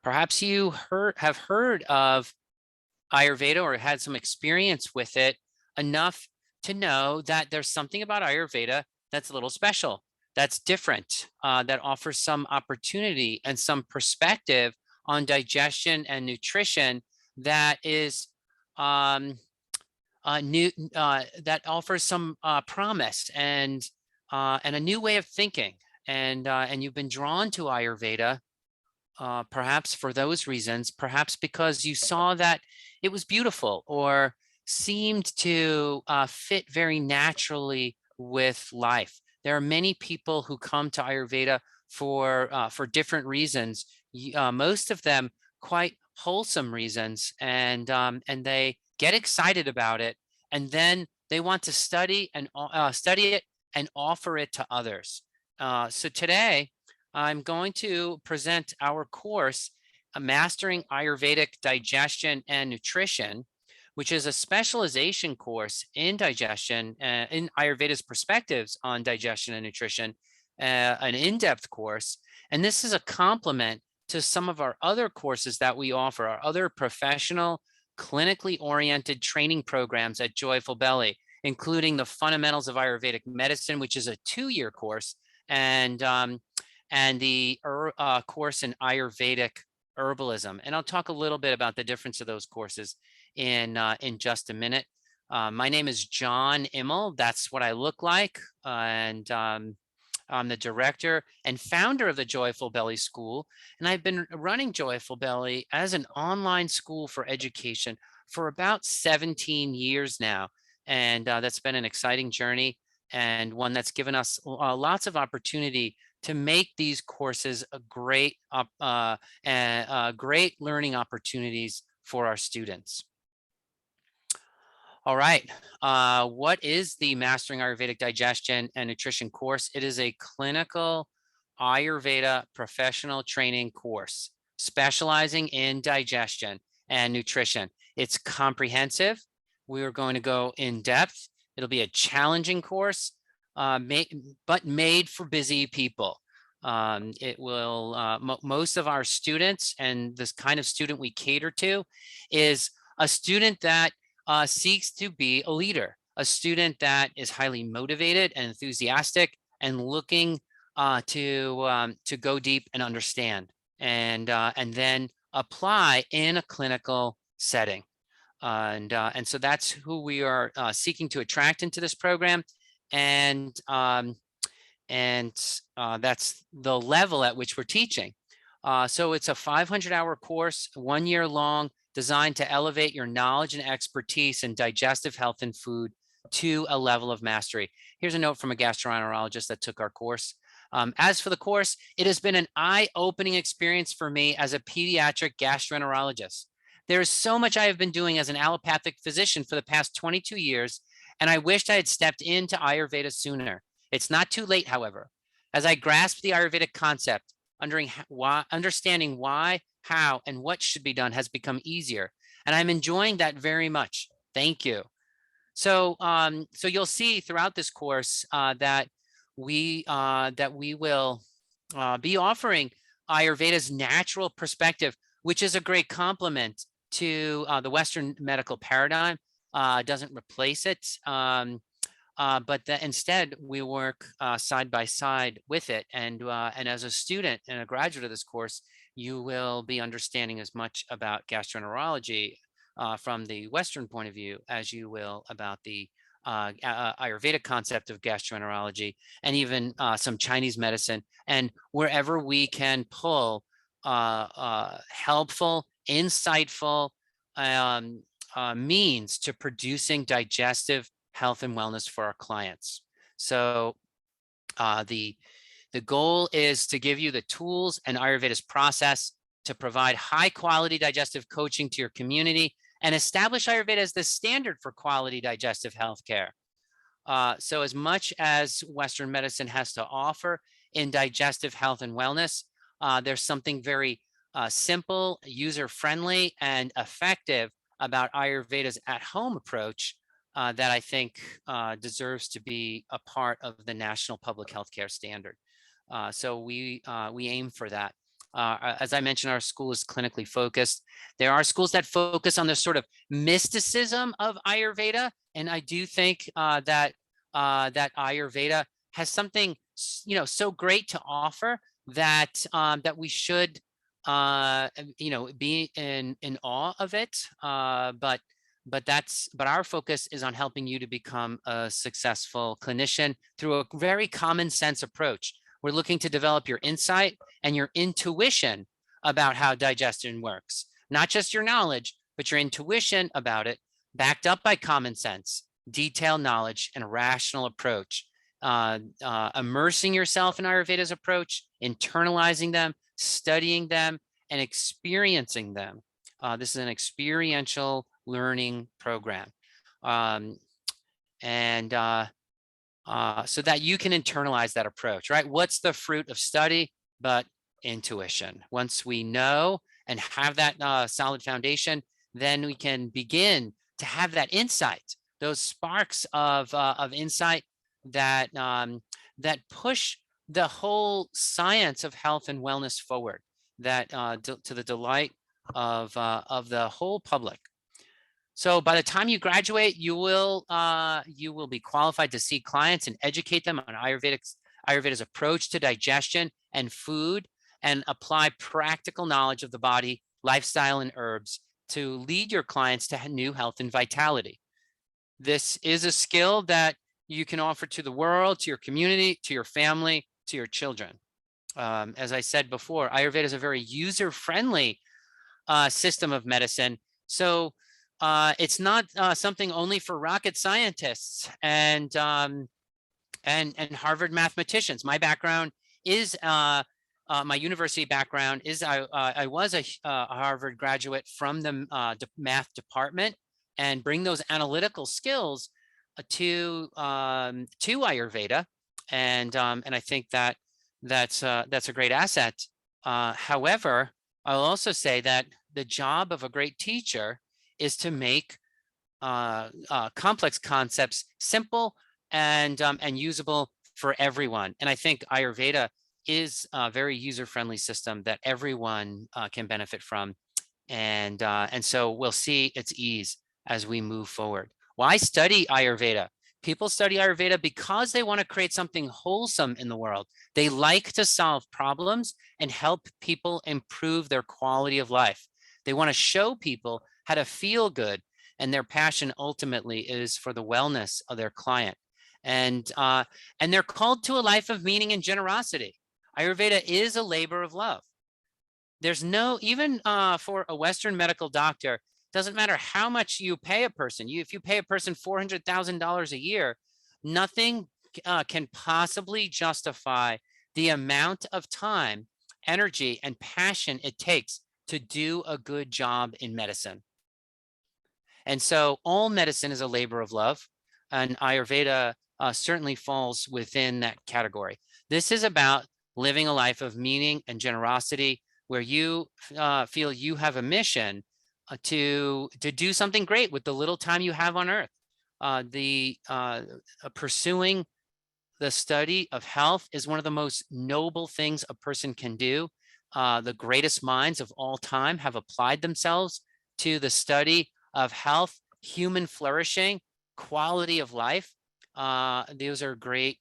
Perhaps you have heard of Ayurveda or had some experience with it enough to know that there's something about Ayurveda that's a little special, that's different, that offers some opportunity and some perspective on digestion and nutrition that is um, new, that offers some promise and a new way of thinking. And you've been drawn to Ayurveda perhaps for those reasons, perhaps because you saw that it was beautiful or seemed to fit very naturally with life. There are many people who come to Ayurveda for different reasons, most of them quite wholesome reasons, and they get excited about it, and then they want to study it and offer it to others. So today, I'm going to present our course, Mastering Ayurvedic Digestion and Nutrition, which is a specialization course in digestion, in Ayurveda's perspectives on digestion and nutrition, an in-depth course. And this is a complement to some of our other courses that we offer, our other professional, clinically oriented training programs at Joyful Belly, including the Fundamentals of Ayurvedic Medicine, which is a 2-year course, and the course in Ayurvedic herbalism. And I'll talk a little bit about the difference of those courses in just a minute. My name is John Immel. That's what I look like. And I'm the director and founder of the Joyful Belly School. And I've been running Joyful Belly as an online school for education for about 17 years now. And that's been an exciting journey and one that's given us lots of opportunity to make these courses a great learning opportunities for our students. All right, what is the Mastering Ayurvedic Digestion and Nutrition course? It is a clinical Ayurveda professional training course specializing in digestion and nutrition. It's comprehensive. We are going to go in depth. It'll be a challenging course, but made for busy people. It will, most of our students, and this kind of student we cater to, is a student that seeks to be a leader, a student that is highly motivated and enthusiastic and looking to go deep and understand, and then apply in a clinical setting. And so that's who we are seeking to attract into this program. And that's the level at which we're teaching. So it's a 500-hour course, 1 year long, designed to elevate your knowledge and expertise in digestive health and food to a level of mastery. Here's a note from a gastroenterologist that took our course. As for the course, it has been an eye-opening experience for me as a pediatric gastroenterologist. There is so much I have been doing as an allopathic physician for the past 22 years, and I wished I had stepped into Ayurveda sooner. It's not too late, however. As I grasp the Ayurvedic concept, understanding why, how, and what should be done has become easier, and I'm enjoying that very much. Thank you. So, so you'll see throughout this course that we will be offering Ayurveda's natural perspective, which is a great complement to the Western medical paradigm. Doesn't replace it, but instead we work side by side with it. And as a student and a graduate of this course, you will be understanding as much about gastroenterology from the Western point of view as you will about the Ayurvedic concept of gastroenterology, and even some Chinese medicine, and wherever we can pull helpful, insightful means to producing digestive health and wellness for our clients. So the goal is to give you the tools and Ayurveda's process to provide high quality digestive coaching to your community and establish Ayurveda as the standard for quality digestive health care. So as much as Western medicine has to offer in digestive health and wellness, there's something very simple, user-friendly, and effective about Ayurveda's at-home approach that I think deserves to be a part of the national public health care standard. So we aim for that. As I mentioned, our school is clinically focused. There are schools that focus on the sort of mysticism of Ayurveda, and I do think that Ayurveda has something so great to offer that that we should be in awe of it. But our focus is on helping you to become a successful clinician through a very common sense approach. We're looking to develop your insight and your intuition about how digestion works, not just your knowledge, but your intuition about it, backed up by common sense, detailed knowledge, and a rational approach. Immersing yourself in Ayurveda's approach, internalizing them, studying them, and experiencing them. This is an experiential learning program. So that you can internalize that approach, right? What's the fruit of study but intuition? Once we know and have that solid foundation, then we can begin to have that insight, those sparks of insight that that push the whole science of health and wellness forward, that to the delight of the whole public. So by the time you graduate, you will be qualified to see clients and educate them on Ayurveda's approach to digestion and food, and apply practical knowledge of the body, lifestyle, and herbs to lead your clients to new health and vitality. This is a skill that you can offer to the world, to your community, to your family, to your children. As I said before, Ayurveda is a very user-friendly system of medicine. So it's not something only for rocket scientists and Harvard mathematicians. My background is my university background is I was a Harvard graduate from the math department, and bring those analytical skills to Ayurveda, and I think that that's a great asset. However, I'll also say that the job of a great teacher is to make complex concepts simple and usable for everyone. And I think Ayurveda is a very user-friendly system that everyone can benefit from. And so we'll see its ease as we move forward. Why study Ayurveda? People study Ayurveda because they want to create something wholesome in the world. They like to solve problems and help people improve their quality of life. They want to show people how to feel good, and their passion ultimately is for the wellness of their client. And they're called to a life of meaning and generosity. Ayurveda is a labor of love. There's no, even for a Western medical doctor, doesn't matter how much you pay a person. If you pay a person $400,000 a year, nothing can possibly justify the amount of time, energy, and passion it takes to do a good job in medicine. And so all medicine is a labor of love, and Ayurveda certainly falls within that category. This is about living a life of meaning and generosity, where you feel you have a mission to do something great with the little time you have on earth. Pursuing the study of health is one of the most noble things a person can do. The greatest minds of all time have applied themselves to the study of health, human flourishing, quality of life. Those are great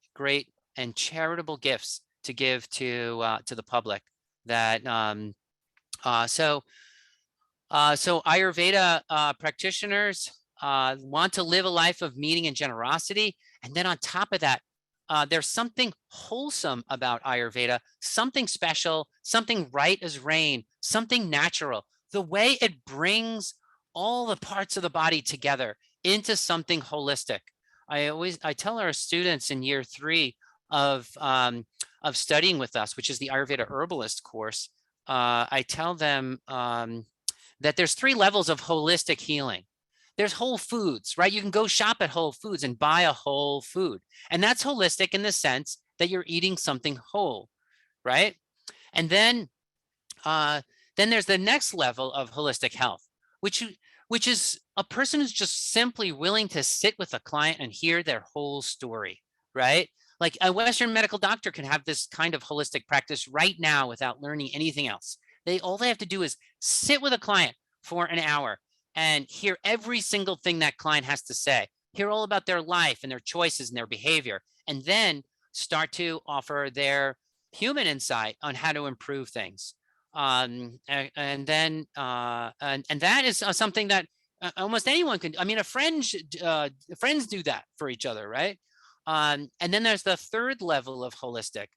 and charitable gifts to give to the public. That so Ayurveda practitioners want to live a life of meaning and generosity, and then on top of that, there's something wholesome about Ayurveda, something special, something right as rain, something natural. The way it brings all the parts of the body together into something holistic. I tell our students in year 3 of studying with us, which is the Ayurveda herbalist course, I tell them that there's 3 levels of holistic healing. There's whole foods, right? You can go shop at Whole Foods and buy a whole food. And that's holistic in the sense that you're eating something whole, right? And then there's the next level of holistic health, which is a person who's just simply willing to sit with a client and hear their whole story, right? Like a Western medical doctor can have this kind of holistic practice right now without learning anything else. All they have to do is sit with a client for an hour and hear every single thing that client has to say, hear all about their life and their choices and their behavior, and then start to offer their human insight on how to improve things. And that is something that almost anyone can. I mean, friends do that for each other, right? And then there's the third level of holistic,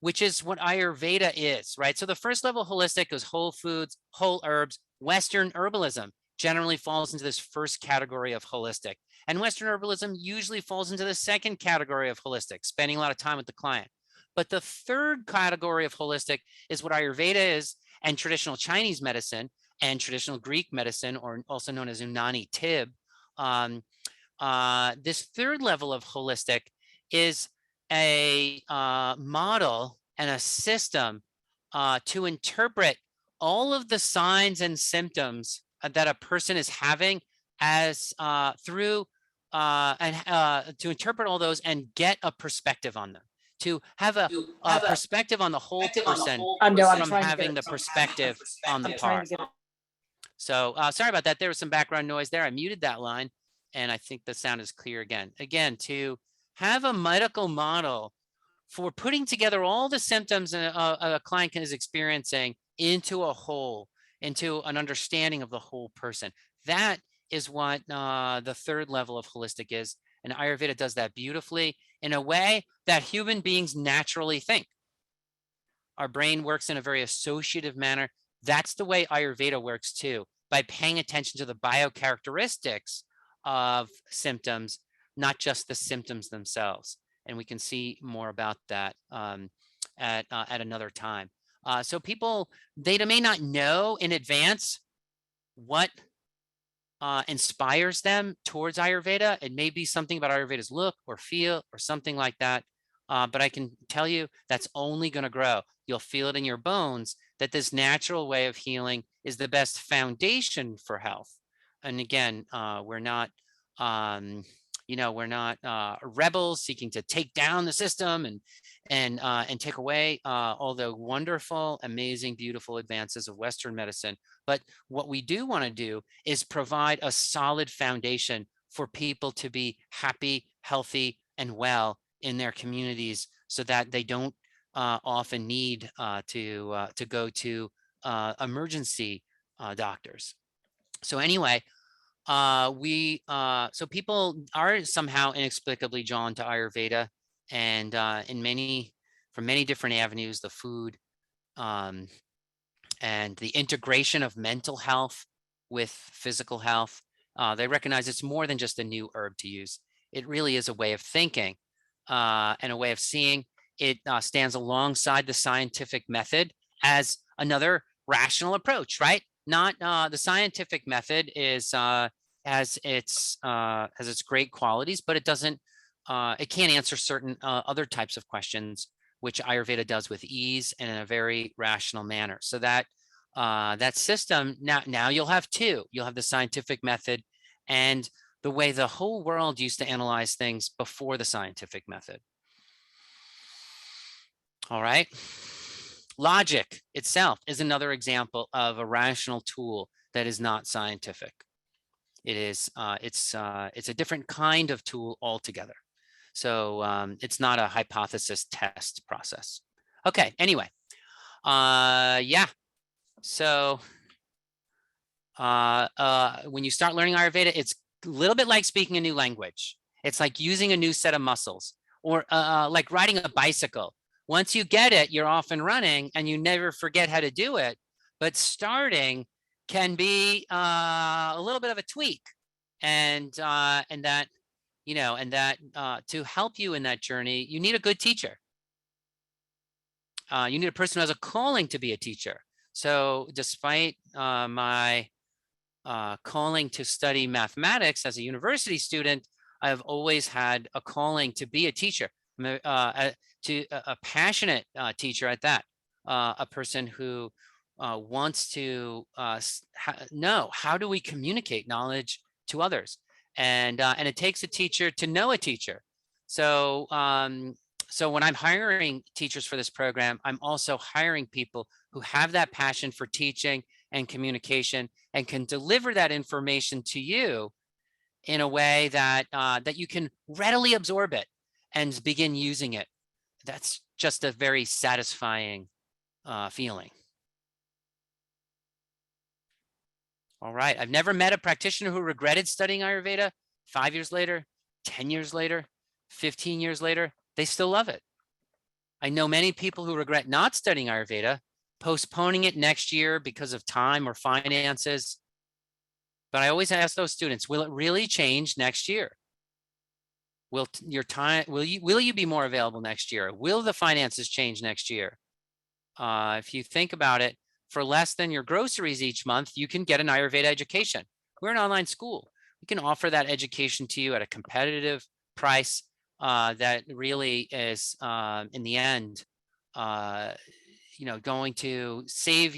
which is what Ayurveda is, right? So the first level holistic is whole foods, whole herbs. Western herbalism generally falls into this first category of holistic. And Western herbalism usually falls into the second category of holistic, spending a lot of time with the client. But the third category of holistic is what Ayurveda is, and traditional Chinese medicine and traditional Greek medicine, or also known as Unani Tib. This third level of holistic is a model and a system to interpret all of the signs and symptoms that a person is having as to interpret all those and get a perspective on them, to have a perspective on the whole person from having the perspective on the part. So sorry about that. There was some background noise there. I muted that line, and I think the sound is clear again. Again, to have a medical model for putting together all the symptoms a client is experiencing into a whole, into an understanding of the whole person. That is what the third level of holistic is. And Ayurveda does that beautifully in a way that human beings naturally think. Our brain works in a very associative manner. That's the way Ayurveda works too, by paying attention to the biocharacteristics of symptoms, not just the symptoms themselves. And we can see more about that at another time. So people, they may not know in advance what inspires them towards Ayurveda. It may be something about Ayurveda's look or feel or something like that. But I can tell you that's only going to grow. You'll feel it in your bones that this natural way of healing is the best foundation for health. And again, we're not, we're not rebels seeking to take down the system and take away all the wonderful, amazing, beautiful advances of Western medicine. But what we do want to do is provide a solid foundation for people to be happy, healthy, and well in their communities, so that they don't often need to go to emergency doctors. So anyway, so people are somehow inexplicably drawn to Ayurveda, and from many different avenues, the food and the integration of mental health with physical health. They recognize it's more than just a new herb to use. It really is a way of thinking and a way of seeing. It stands alongside the scientific method as another rational approach, right? Not the scientific method has its great qualities, but it doesn't. It can't answer certain other types of questions, which Ayurveda does with ease and in a very rational manner. So that that system now you'll have two. You'll have the scientific method and the way the whole world used to analyze things before the scientific method. All right. Logic itself is another example of a rational tool that is not scientific. It is it's a different kind of tool altogether. So it's not a hypothesis test process. Okay, anyway. Yeah. So when you start learning Ayurveda, it's a little bit like speaking a new language. It's like using a new set of muscles, or like riding a bicycle. Once you get it, you're off and running and you never forget how to do it. But starting can be a little bit of a tweak, and that, to help you in that journey, you need a good teacher. You need a person who has a calling to be a teacher. So despite my calling to study mathematics as a university student, I've always had a calling to be a teacher, a passionate teacher at that, a person who wants to know, how do we communicate knowledge to others? And it takes a teacher to know a teacher. So So when I'm hiring teachers for this program, I'm also hiring people who have that passion for teaching and communication and can deliver that information to you in a way that that you can readily absorb it and begin using it. That's just a very satisfying feeling. All right. I've never met a practitioner who regretted studying Ayurveda 5 years later, 10 years later, 15 years later. They still love it. I know many people who regret not studying Ayurveda, postponing it next year because of time or finances. But I always ask those students, will it really change next year? Will you be more available next year? Will the finances change next year? If you think about it, for less than your groceries each month, you can get an Ayurveda education. We're an online school. We can offer that education to you at a competitive price that really is, in the end, going to save,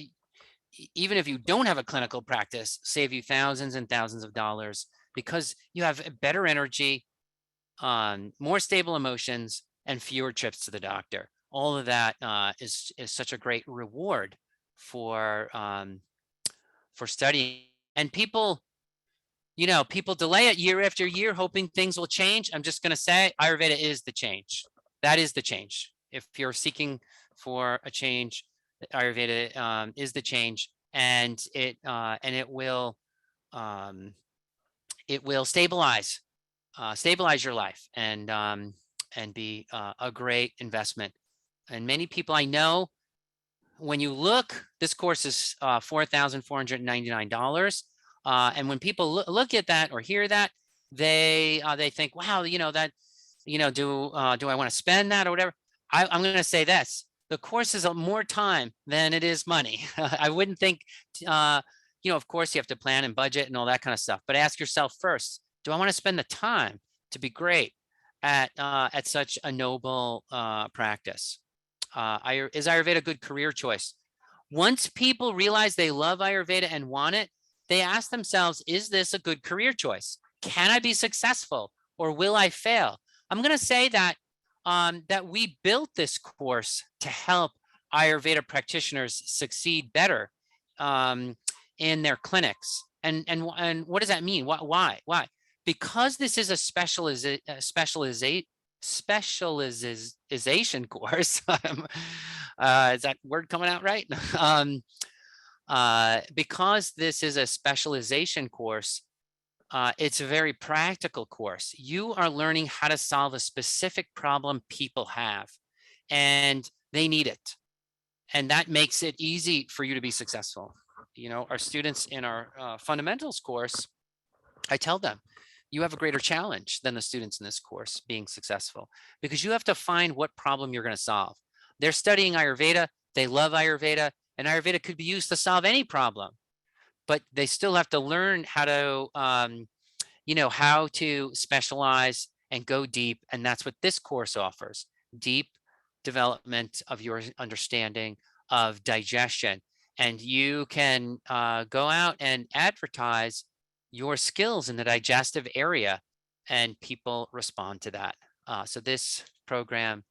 even if you don't have a clinical practice, save you thousands and thousands of dollars because you have better energy, more stable emotions, and fewer trips to the doctor. All of that is such a great reward for studying. And people, people delay it year after year, hoping things will change. I'm just going to say, Ayurveda is the change. That is the change. If you're seeking for a change, Ayurveda is the change, and it will stabilize your life and be a great investment. And many people I know, when you look, this course is $4,499. And when people look at that or hear that, they think, wow, that, do I want to spend that or whatever? I'm going to say this: the course is more time than it is money. I wouldn't think, of course you have to plan and budget and all that kind of stuff, but ask yourself first, do I want to spend the time to be great at such a noble practice? Is Ayurveda a good career choice? Once people realize they love Ayurveda and want it, they ask themselves, is this a good career choice? Can I be successful or will I fail? I'm going to say that that we built this course to help Ayurveda practitioners succeed better in their clinics. And what does that mean? Why? Because this is a specialization course. Is that word coming out right? Because this is a specialization course, it's a very practical course. You are learning how to solve a specific problem people have, and they need it. And that makes it easy for you to be successful. Our students in our fundamentals course, I tell them, you have a greater challenge than the students in this course being successful, because you have to find what problem you're going to solve. They're studying Ayurveda, they love Ayurveda, and Ayurveda could be used to solve any problem, but they still have to learn how to, how to specialize and go deep. And that's what this course offers: deep development of your understanding of digestion. And you can go out and advertise your skills in the digestive area, and people respond to that. So this program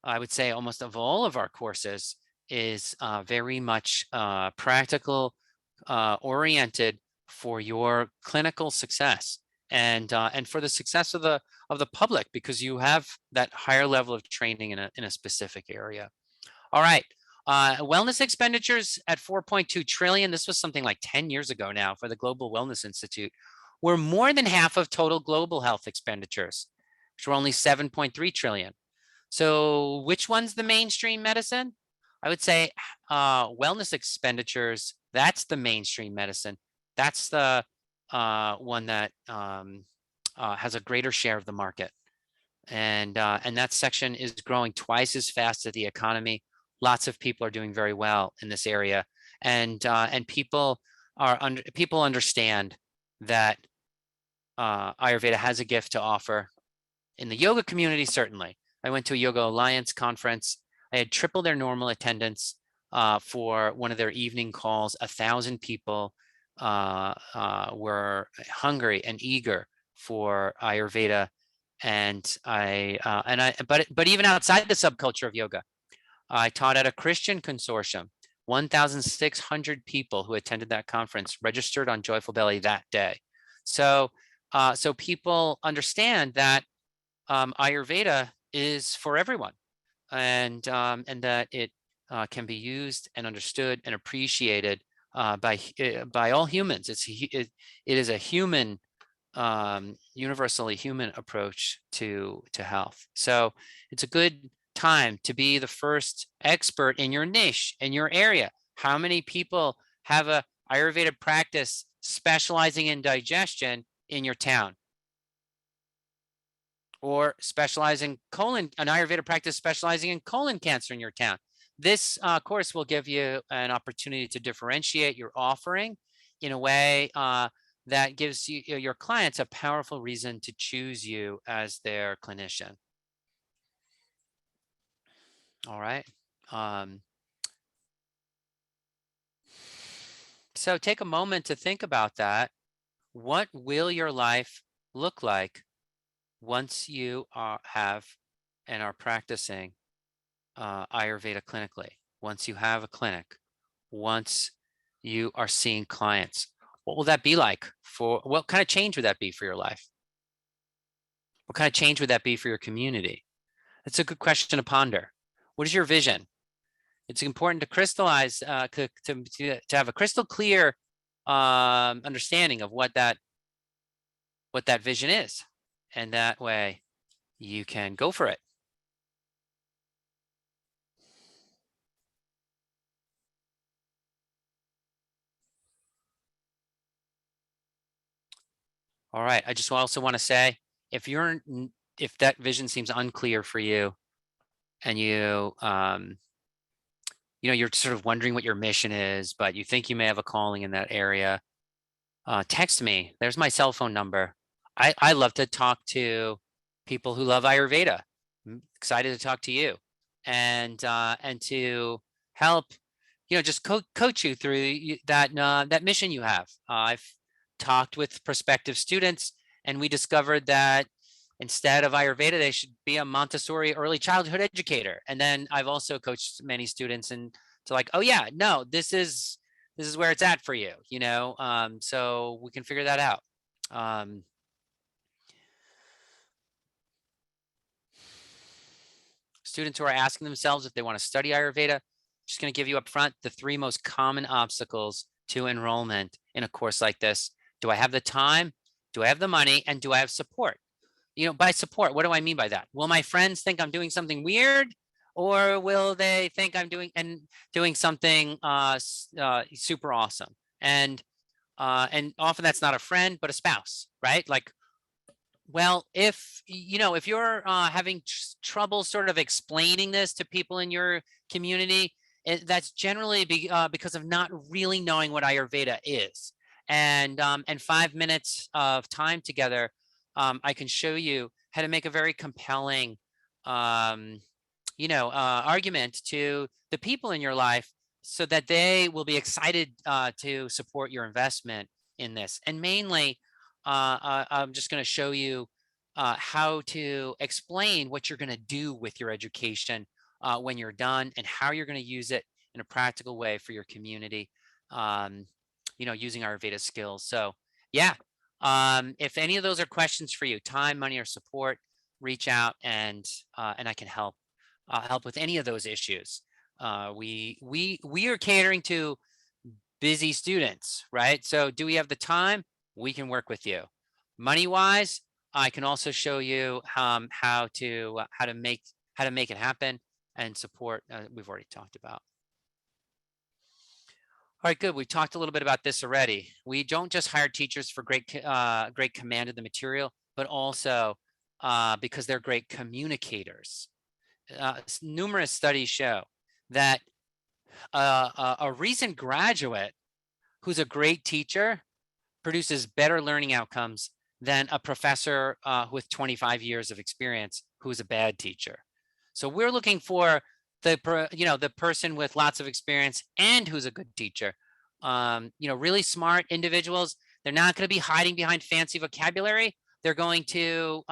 I would say almost of all of our courses is very much practical oriented for your clinical success and for the success of the public, because you have that higher level of training in a specific area. All right. Wellness expenditures at 4.2 trillion. This was something like 10 years ago now for the Global Wellness Institute. We're more than half of total global health expenditures, which were only 7.3 trillion. So which one's the mainstream medicine? I would say wellness expenditures, that's the mainstream medicine. That's the one that has a greater share of the market. And that section is growing twice as fast as the economy. Lots of people are doing very well in this area, and people understand that Ayurveda has a gift to offer. In the yoga community, certainly. I went to a Yoga Alliance conference. I had triple their normal attendance for one of their evening calls. 1,000 people were hungry and eager for Ayurveda And but even outside the subculture of yoga, I taught at a Christian consortium. 1,600 people who attended that conference registered on Joyful Belly that day. So, so people understand that Ayurveda is for everyone, and that it can be used and understood and appreciated by all humans. It is a human, universally human approach to health. So it's a good time to be the first expert in your niche, in your area. How many people have a Ayurveda practice specializing in digestion in your town? Or specializing an Ayurveda practice specializing in colon cancer in your town? This course will give you an opportunity to differentiate your offering in a way that gives your clients a powerful reason to choose you as their clinician. All right. So take a moment to think about that. What will your life look like once you have and are practicing Ayurveda clinically? Once you have a clinic, once you are seeing clients, what will that be like? What kind of change would that be for your life? What kind of change would that be for your community? That's a good question to ponder. What is your vision? It's important to crystallize, to have a crystal clear understanding of what that vision is, and that way you can go for it. All right. I just also want to say, if that vision seems unclear for you, and you're sort of wondering what your mission is, but you think you may have a calling in that area, text me. There's my cell phone number. I love to talk to people who love Ayurveda. I'm excited to talk to you, and to help, just coach you through that mission you have. I've talked with prospective students, and we discovered that instead of Ayurveda, they should be a Montessori early childhood educator. And then I've also coached many students and to like, oh yeah, no, this is where it's at for you, so we can figure that out. Students who are asking themselves if they want to study Ayurveda, just going to give you up front the 3 most common obstacles to enrollment in a course like this. Do I have the time? Do I have the money? And do I have support? By support, what do I mean by that? Will my friends think I'm doing something weird, or will they think I'm doing something super awesome? And often that's not a friend, but a spouse, right? Like, well, if you're having trouble sort of explaining this to people in your community, that's generally because of not really knowing what Ayurveda is. And 5 minutes of time together, I can show you how to make a very compelling, argument to the people in your life, so that they will be excited to support your investment in this. And mainly, I'm just going to show you how to explain what you're going to do with your education when you're done, and how you're going to use it in a practical way for your community, using Ayurveda skills. So yeah, if any of those are questions for you, time, money, or support, reach out, and I can help with any of those issues. We are catering to busy students, right? So do we have the time? We can work with you. Money wise, I can also show you how to make it happen, and support. We've already talked about. All right, good. We've talked a little bit about this already. We don't just hire teachers for great command of the material, but also because they're great communicators. Numerous studies show that a recent graduate who's a great teacher produces better learning outcomes than a professor with 25 years of experience who's a bad teacher. So we're looking for the person with lots of experience and who's a good teacher. Really smart individuals. They're not going to be hiding behind fancy vocabulary. They're going to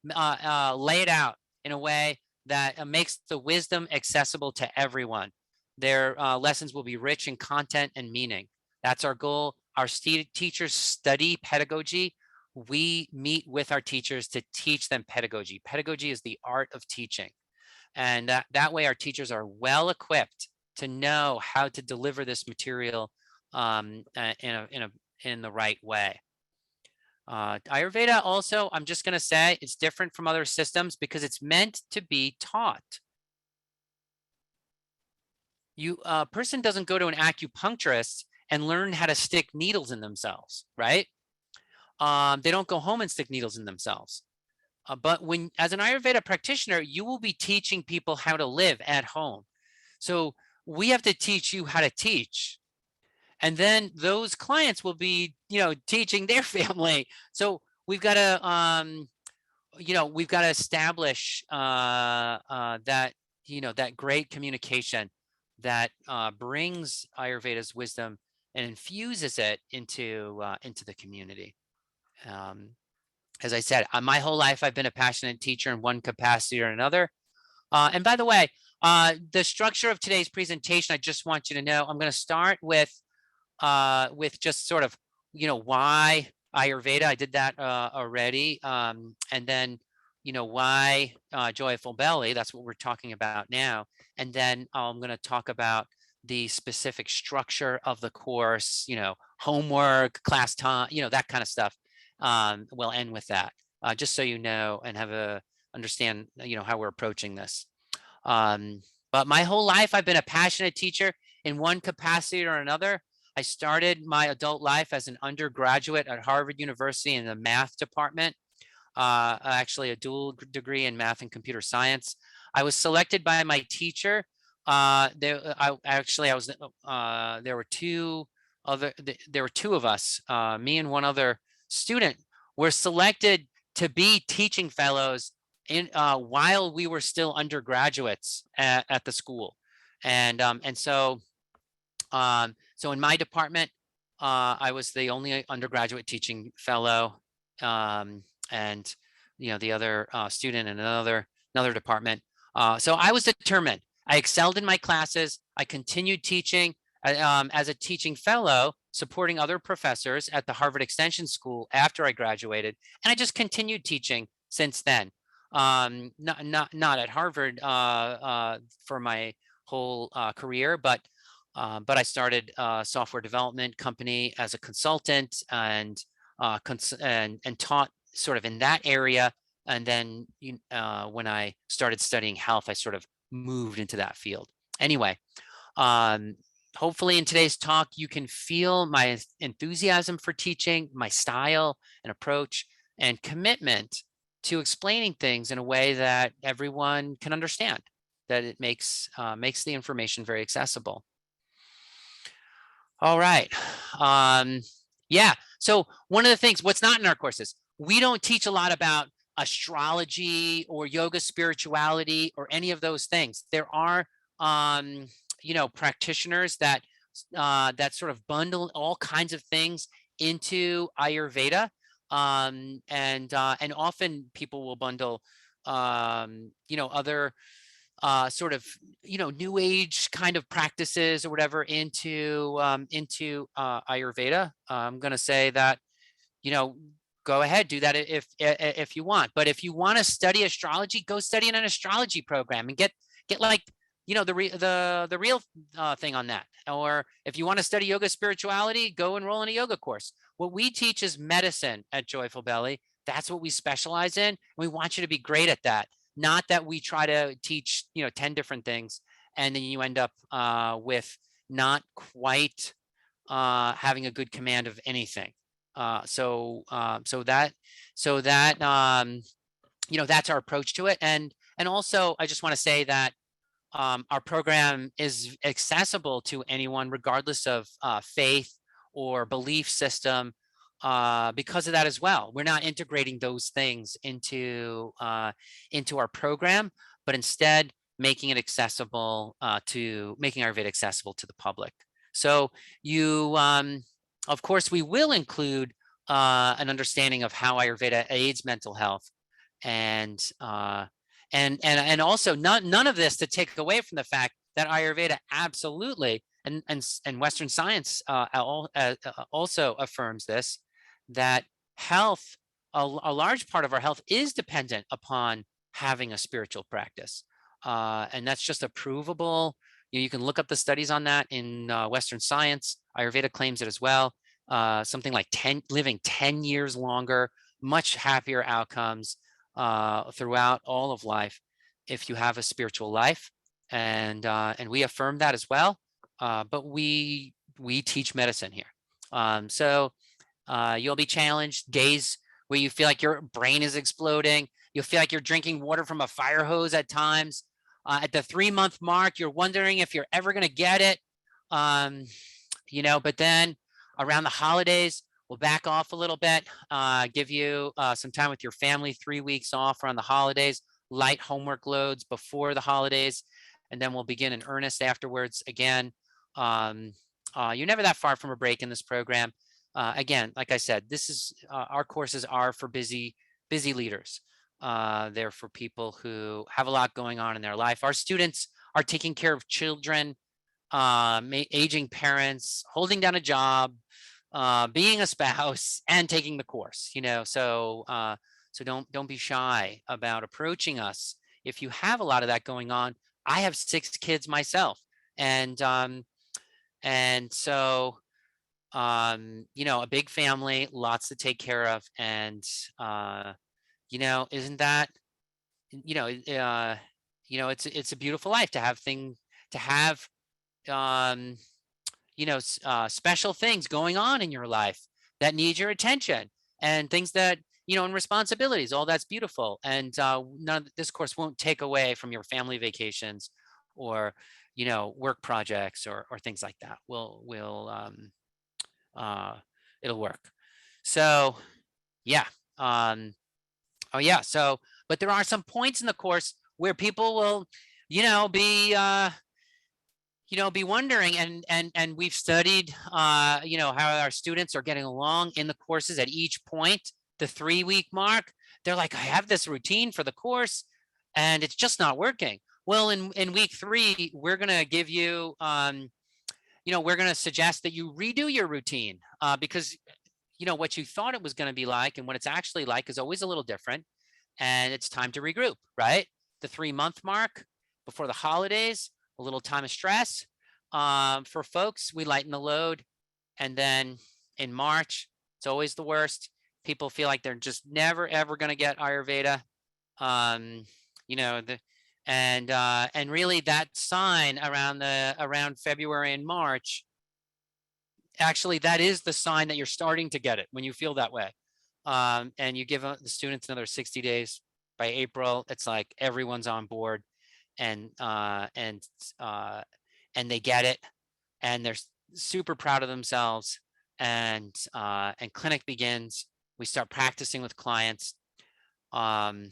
lay it out in a way that makes the wisdom accessible to everyone. Their lessons will be rich in content and meaning. That's our goal. Our teachers study pedagogy. We meet with our teachers to teach them pedagogy. Pedagogy is the art of teaching. And that way our teachers are well equipped to know how to deliver this material in the right way. Ayurveda also, I'm just going to say, it's different from other systems because it's meant to be taught. A person doesn't go to an acupuncturist and learn how to stick needles in themselves, right? They don't go home and stick needles in themselves. But as an Ayurveda practitioner, you will be teaching people how to live at home. So we have to teach you how to teach. And then those clients will be, teaching their family. So we've got to, we've got to establish that, that great communication that brings Ayurveda's wisdom and infuses it into the community. As I said, my whole life, I've been a passionate teacher in one capacity or another. And by the way, the structure of today's presentation, I just want you to know, I'm going to start with just sort of, why Ayurveda. I did that already. And then, why Joyful Belly. That's what we're talking about now. And then I'm going to talk about the specific structure of the course, homework, class time, that kind of stuff. We'll end with that, just so you know and understand, how we're approaching this. But my whole life, I've been a passionate teacher in one capacity or another. I started my adult life as an undergraduate at Harvard University in the math department, actually a dual degree in math and computer science. I was selected by my teacher. There were two of us, me and one other student, were selected to be teaching fellows while we were still undergraduates at the school. So in my department, I was the only undergraduate teaching fellow, and the other student in another department. So I was determined. I excelled in my classes. I continued teaching as a teaching fellow, supporting other professors at the Harvard Extension School after I graduated, and I just continued teaching since then. Not at Harvard for my whole career, but I started a software development company as a consultant and taught sort of in that area. And then when I started studying health, I sort of moved into that field. Anyway, hopefully in today's talk, you can feel my enthusiasm for teaching, my style and approach, and commitment to explaining things in a way that everyone can understand, that it makes the information very accessible. All right. Yeah. So one of the things, what's not in our courses, we don't teach a lot about astrology or yoga spirituality or any of those things. There are, practitioners that sort of bundle all kinds of things into Ayurveda. And often people will bundle, other sort of, new age kind of practices or whatever into Ayurveda. I'm going to say that, go ahead, do that if you want. But if you want to study astrology, go study in an astrology program and get like, the real thing on that. Or if you want to study yoga spirituality, go enroll in a yoga course. What we teach is medicine at Joyful Belly. That's what we specialize in. And we want you to be great at that. Not that we try to teach, 10 different things, and then you end up with not quite having a good command of anything. So that's our approach to it. And also, I just want to say that our program is accessible to anyone, regardless of faith or belief system, because of that as well. We're not integrating those things into our program, but instead making it accessible making Ayurveda accessible to the public. So of course, we will include an understanding of how Ayurveda aids mental health And also none of this to take away from the fact that Ayurveda absolutely and Western science also affirms this, that health, a large part of our health is dependent upon having a spiritual practice. And that's just a provable, you can look up the studies on that in Western science. Ayurveda claims it as well. Something like living 10 years longer, much happier outcomes throughout all of life if you have a spiritual life. And we affirm that as well. But we teach medicine here. So you'll be challenged days where you feel like your brain is exploding. You'll feel like you're drinking water from a fire hose at times. At the 3-month mark, you're wondering if you're ever going to get it. But then around the holidays, we'll back off a little bit, give you some time with your family, 3 weeks off around the holidays, light homework loads before the holidays, and then we'll begin in earnest afterwards again. You're never that far from a break in this program. Again, like I said, this is our courses are for busy leaders. They're for people who have a lot going on in their life. Our students are taking care of children, aging parents, holding down a job, being a spouse, and taking the course. So don't be shy about approaching us if you have a lot of that going on. I have 6 kids myself, and so a big family, lots to take care of, and isn't that it's a beautiful life to have special things going on in your life that need your attention, and things that and responsibilities. All that's beautiful, and this course won't take away from your family vacations or work projects or things like that. It'll work. So yeah. But there are some points in the course where people will be wondering, and we've studied how our students are getting along in the courses at each point. The 3-week mark, they're like, I have this routine for the course and it's just not working. Well, in week 3, we're going to give you we're going to suggest that you redo your routine, because what you thought it was going to be like and what it's actually like is always a little different, and it's time to regroup, right? The 3-month mark before the holidays, a little time of stress. For folks, we lighten the load, and then in March, it's always the worst. People feel like they're just never ever going to get Ayurveda. And really that sign around February and March, actually that is the sign that you're starting to get it, when you feel that way. And you give the students another 60 days. By April, it's like everyone's on board, and they get it, and they're super proud of themselves, and clinic begins. We start practicing with clients, and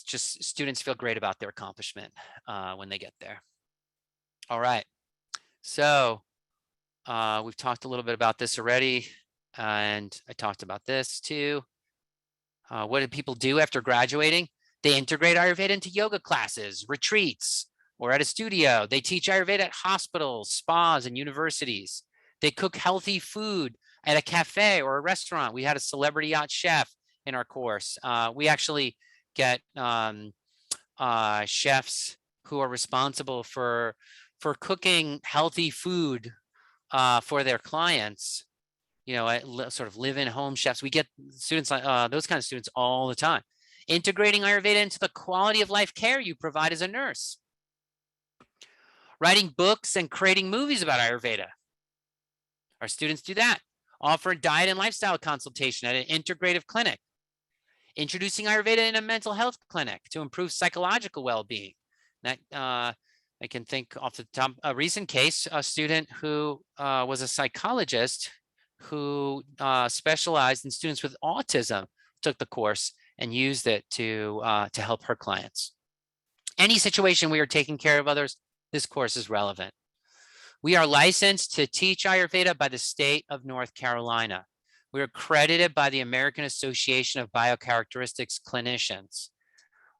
just students feel great about their accomplishment when they get there. All right, so we've talked a little bit about this already, and I talked about this too. What do people do after graduating? They integrate Ayurveda into yoga classes, retreats, or at a studio. They teach Ayurveda at hospitals, spas, and universities. They cook healthy food at a cafe or a restaurant. We had a celebrity yacht chef in our course. We actually get chefs who are responsible for cooking healthy food for their clients. Sort of live-in home chefs. We get students like those kind of students all the time. Integrating Ayurveda into the quality of life care you provide as a nurse. Writing books and creating movies about Ayurveda. Our students do that. Offer diet and lifestyle consultation at an integrative clinic. Introducing Ayurveda in a mental health clinic to improve psychological well-being. That I can think off the top, a recent case, a student who was a psychologist who specialized in students with autism, took the course and used it to help her clients. Any situation we are taking care of others, this course is relevant. We are licensed to teach Ayurveda by the state of North Carolina. We're accredited by the American Association of Biocharacteristics Clinicians.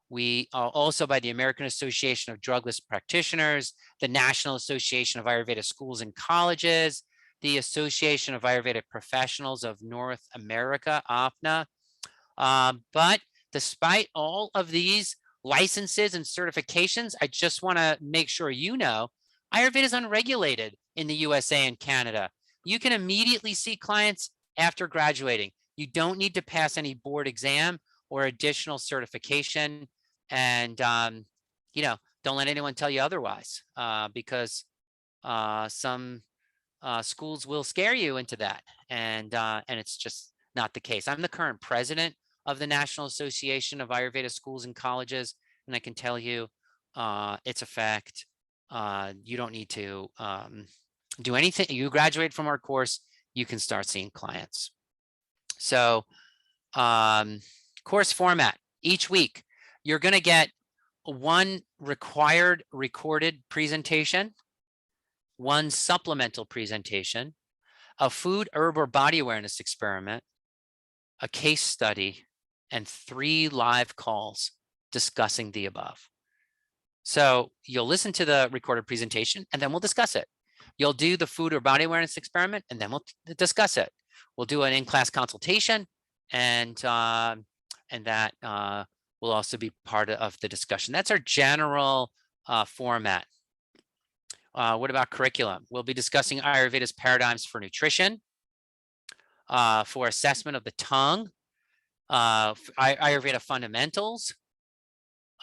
We are also by the American Association of Drugless Practitioners, the National Association of Ayurveda Schools and Colleges, the Association of Ayurvedic Professionals of North America, APNA. But despite all of these licenses and certifications, I just want to make sure you know, Ayurveda is unregulated in the USA and Canada. You can immediately see clients after graduating. You don't need to pass any board exam or additional certification. And, don't let anyone tell you otherwise, because some schools will scare you into that. And it's just not the case. I'm the current president of the National Association of Ayurveda Schools and Colleges, and I can tell you it's a fact. You don't need to do anything. You graduate from our course, you can start seeing clients. So course format, each week, you're going to get one required recorded presentation, one supplemental presentation, a food, herb, or body awareness experiment, a case study, and 3 live calls discussing the above. So you'll listen to the recorded presentation and then we'll discuss it. You'll do the food or body awareness experiment and then we'll discuss it. We'll do an in-class consultation and that will also be part of the discussion. That's our general format. What about curriculum? We'll be discussing Ayurveda's paradigms for nutrition, for assessment of the tongue, Ayurveda fundamentals.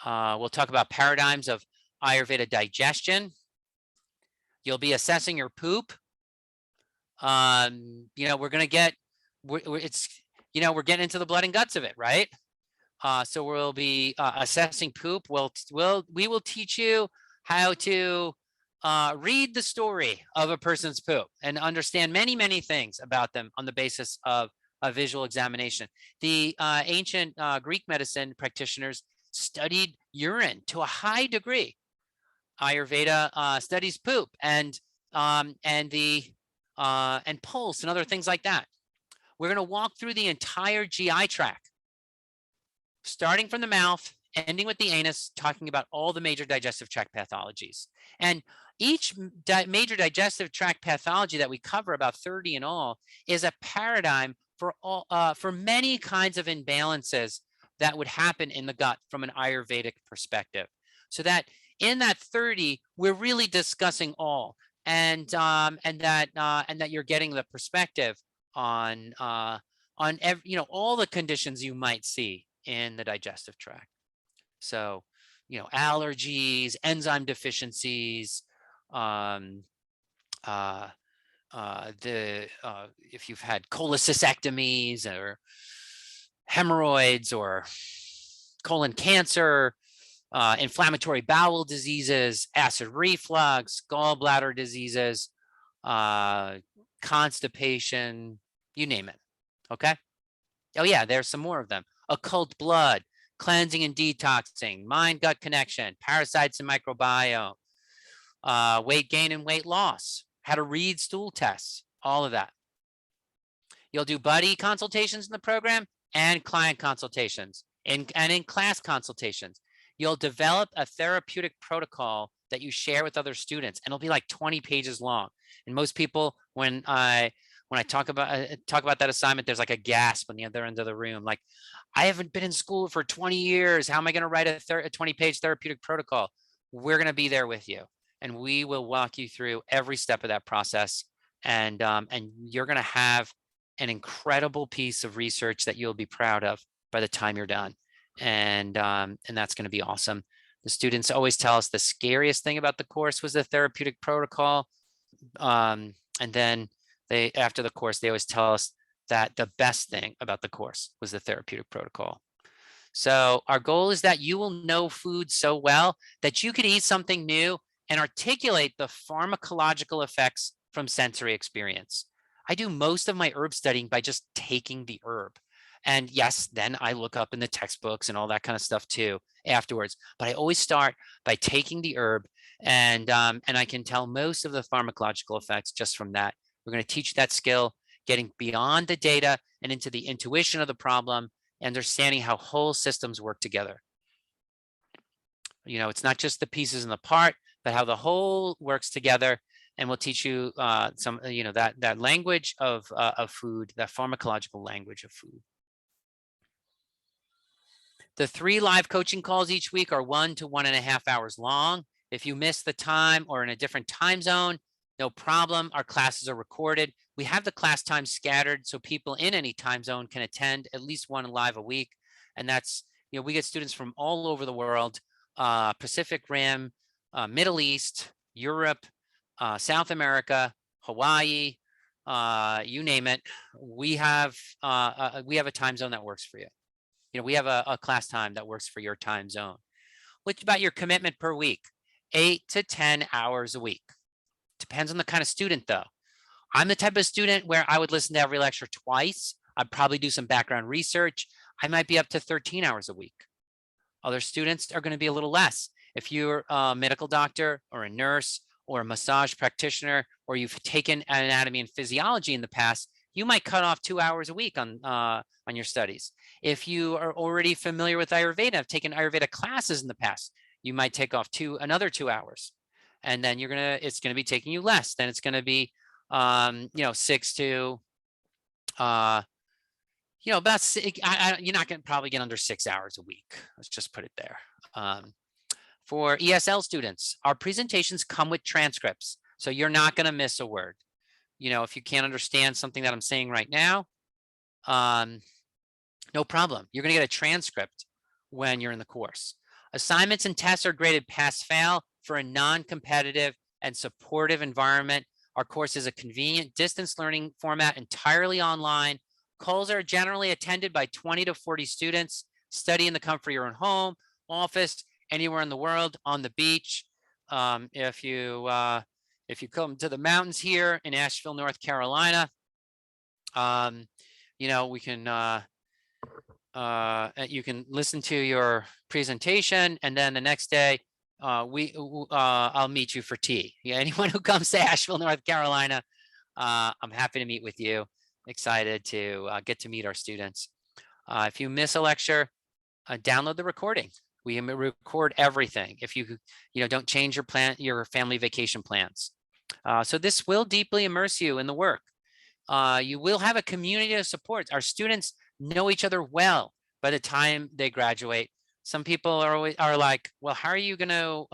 We'll talk about paradigms of Ayurveda digestion. You'll be assessing your poop. We're going to get, we're getting into the blood and guts of it, right? So we'll be assessing poop. We will teach you how to read the story of a person's poop and understand many, many things about them on the basis of a visual examination. The ancient Greek medicine practitioners studied urine to a high degree. Ayurveda studies poop and pulse and other things like that. We're going to walk through the entire GI tract, starting from the mouth, ending with the anus, talking about all the major digestive tract pathologies. And each major digestive tract pathology that we cover, about 30 in all, is a paradigm for many kinds of imbalances that would happen in the gut from an Ayurvedic perspective. So that in that 30, we're really discussing all, and that you're getting the perspective on all the conditions you might see in the digestive tract. So, allergies, enzyme deficiencies, if you've had cholecystectomies or hemorrhoids or colon cancer, inflammatory bowel diseases, acid reflux, gallbladder diseases, constipation, you name it. Okay. Oh yeah, there's some more of them. Occult blood, cleansing and detoxing, mind-gut connection, parasites and microbiome, weight gain and weight loss, how to read stool tests, all of that. You'll do buddy consultations in the program and client consultations and in class consultations. You'll develop a therapeutic protocol that you share with other students, and it'll be like 20 pages long. And most people, when I talk about that assignment, there's like a gasp on the other end of the room. Like, I haven't been in school for 20 years. How am I going to write a 20-page therapeutic protocol? We're going to be there with you, and we will walk you through every step of that process. And you're going to have an incredible piece of research that you'll be proud of by the time you're done. And that's going to be awesome. The students always tell us the scariest thing about the course was the therapeutic protocol. And then after the course, they always tell us that the best thing about the course was the therapeutic protocol. So our goal is that you will know food so well that you could eat something new and articulate the pharmacological effects from sensory experience. I do most of my herb studying by just taking the herb. And yes, then I look up in the textbooks and all that kind of stuff too afterwards. But I always start by taking the herb, and I can tell most of the pharmacological effects just from that. We're going to teach that skill, getting beyond the data and into the intuition of the problem, understanding how whole systems work together. It's not just the pieces and the part, but how the whole works together. And we'll teach you some, that language of food, that pharmacological language of food. The 3 live coaching calls each week are 1 to 1.5 hours long. If you miss the time or in a different time zone, no problem. Our classes are recorded. We have the class time scattered so people in any time zone can attend at least 1 live a week. And that's, we get students from all over the world, Pacific Rim, Middle East, Europe, South America, Hawaii, you name it. We have a time zone that works for you. We have a class time that works for your time zone. What about your commitment per week? 8 to 10 hours a week. Depends on the kind of student though. I'm the type of student where I would listen to every lecture twice. I'd probably do some background research. I might be up to 13 hours a week. Other students are going to be a little less. If you're a medical doctor or a nurse or a massage practitioner, or you've taken anatomy and physiology in the past, you might cut off 2 hours a week on your studies. If you are already familiar with Ayurveda, have taken Ayurveda classes in the past, you might take off another 2 hours, and then it's gonna be taking you less. Then it's gonna be 6 to about you're not gonna probably get under 6 hours a week. Let's just put it there. For ESL students, our presentations come with transcripts, so you're not gonna miss a word. If you can't understand something that I'm saying right now, no problem. You're going to get a transcript when you're in the course. Assignments and tests are graded pass-fail for a non-competitive and supportive environment. Our course is a convenient distance learning format, entirely online. Calls are generally attended by 20 to 40 students. Study in the comfort of your own home, office, anywhere in the world, on the beach. If you come to the mountains here in Asheville, North Carolina, we can you can listen to your presentation, and then the next day I'll meet you for tea. Anyone who comes to Asheville, North Carolina, I'm happy to meet with you. Excited to get to meet our students. If you miss a lecture, download the recording. We record everything. If you don't change your family vacation plans. So this will deeply immerse you in the work. You will have a community of support. Our students know each other well by the time they graduate. Some people are like, well, how are you going to,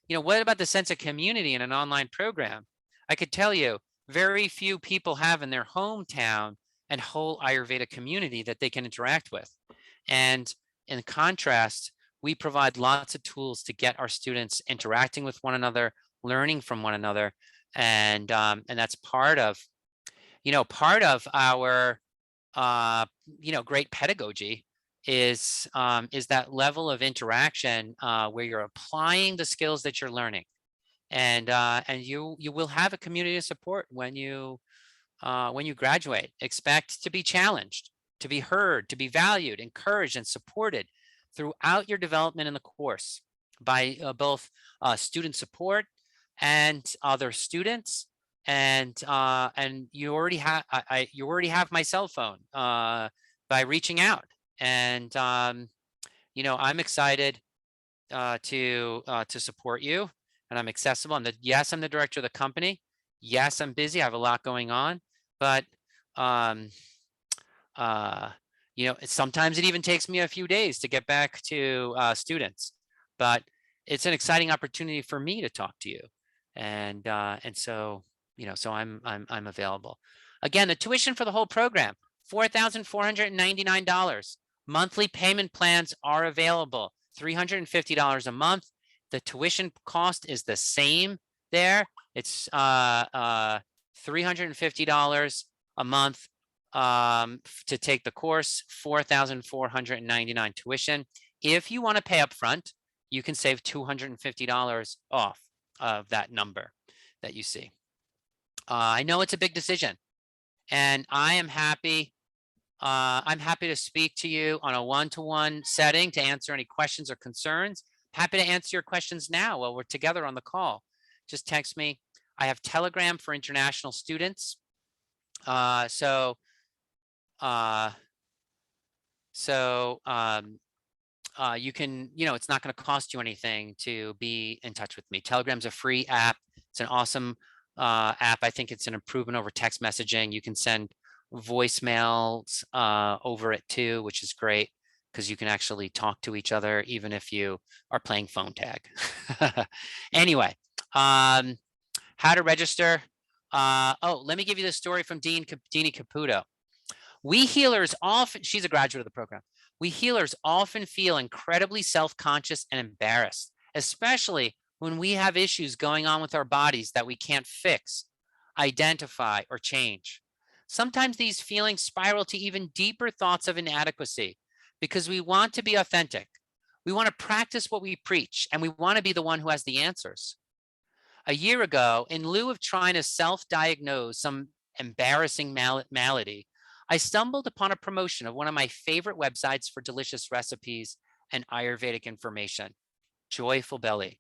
what about the sense of community in an online program? I could tell you, very few people have in their hometown and whole Ayurveda community that they can interact with. And in contrast, we provide lots of tools to get our students interacting with one another, learning from one another, and that's part of our great pedagogy is that level of interaction where you're applying the skills that you're learning, and you will have a community of support when you graduate. Expect to be challenged, to be heard, to be valued, encouraged, and supported throughout your development in the course by both student support and other students. And you already have my cell phone by reaching out. And I'm excited to support you, and I'm accessible. Yes, I'm the director of the company. Yes, I'm busy. I have a lot going on, but sometimes it even takes me a few days to get back to students, but it's an exciting opportunity for me to talk to you. And so, so I'm available. Again, the tuition for the whole program, $4,499. Monthly payment plans are available, $350 a month. The tuition cost is the same there. It's $350 a month to take the course, $4,499 tuition. If you want to pay up front, you can save $250 off of that number that you see. I know it's a big decision, and I am happy. I'm happy to speak to you on a one-to-one setting to answer any questions or concerns. Happy to answer your questions now while we're together on the call. Just text me. I have Telegram for international students. So you can, it's not going to cost you anything to be in touch with me. Telegram's a free app. It's an awesome app. I think it's an improvement over text messaging. You can send voicemails over it too, which is great because you can actually talk to each other even if you are playing phone tag. Anyway, how to register. Let me give you the story from Deanie Caputo. We healers often, she's a graduate of the program. We healers often feel incredibly self-conscious and embarrassed, especially when we have issues going on with our bodies that we can't fix, identify, or change. Sometimes these feelings spiral to even deeper thoughts of inadequacy because we want to be authentic. We want to practice what we preach, and we want to be the one who has the answers. A year ago, in lieu of trying to self-diagnose some embarrassing malady, I stumbled upon a promotion of one of my favorite websites for delicious recipes and Ayurvedic information, Joyful Belly.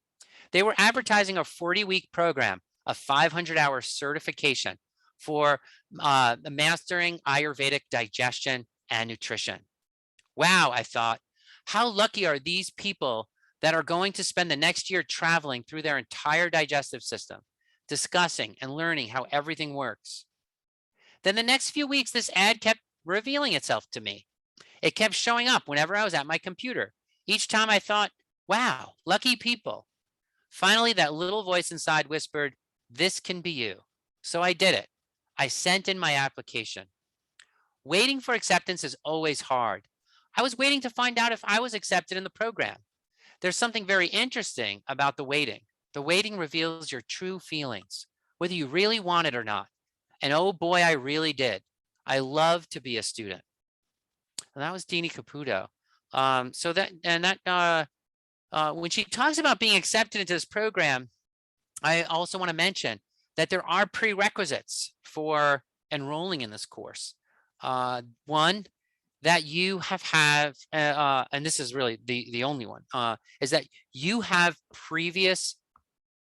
They were advertising a 40-week program, a 500-hour certification for mastering Ayurvedic digestion and nutrition. Wow, I thought, how lucky are these people that are going to spend the next year traveling through their entire digestive system, discussing and learning how everything works. Then the next few weeks, this ad kept revealing itself to me. It kept showing up whenever I was at my computer. Each time I thought, wow, lucky people. Finally, that little voice inside whispered, this can be you. So I did it. I sent in my application. Waiting for acceptance is always hard. I was waiting to find out if I was accepted in the program. There's something very interesting about the waiting. The waiting reveals your true feelings, whether you really want it or not. And oh boy, I really did. I love to be a student. And that was Deanie Caputo. When she talks about being accepted into this program, I also want to mention that there are prerequisites for enrolling in this course. One, that you have, and this is really the only one, is that you have previous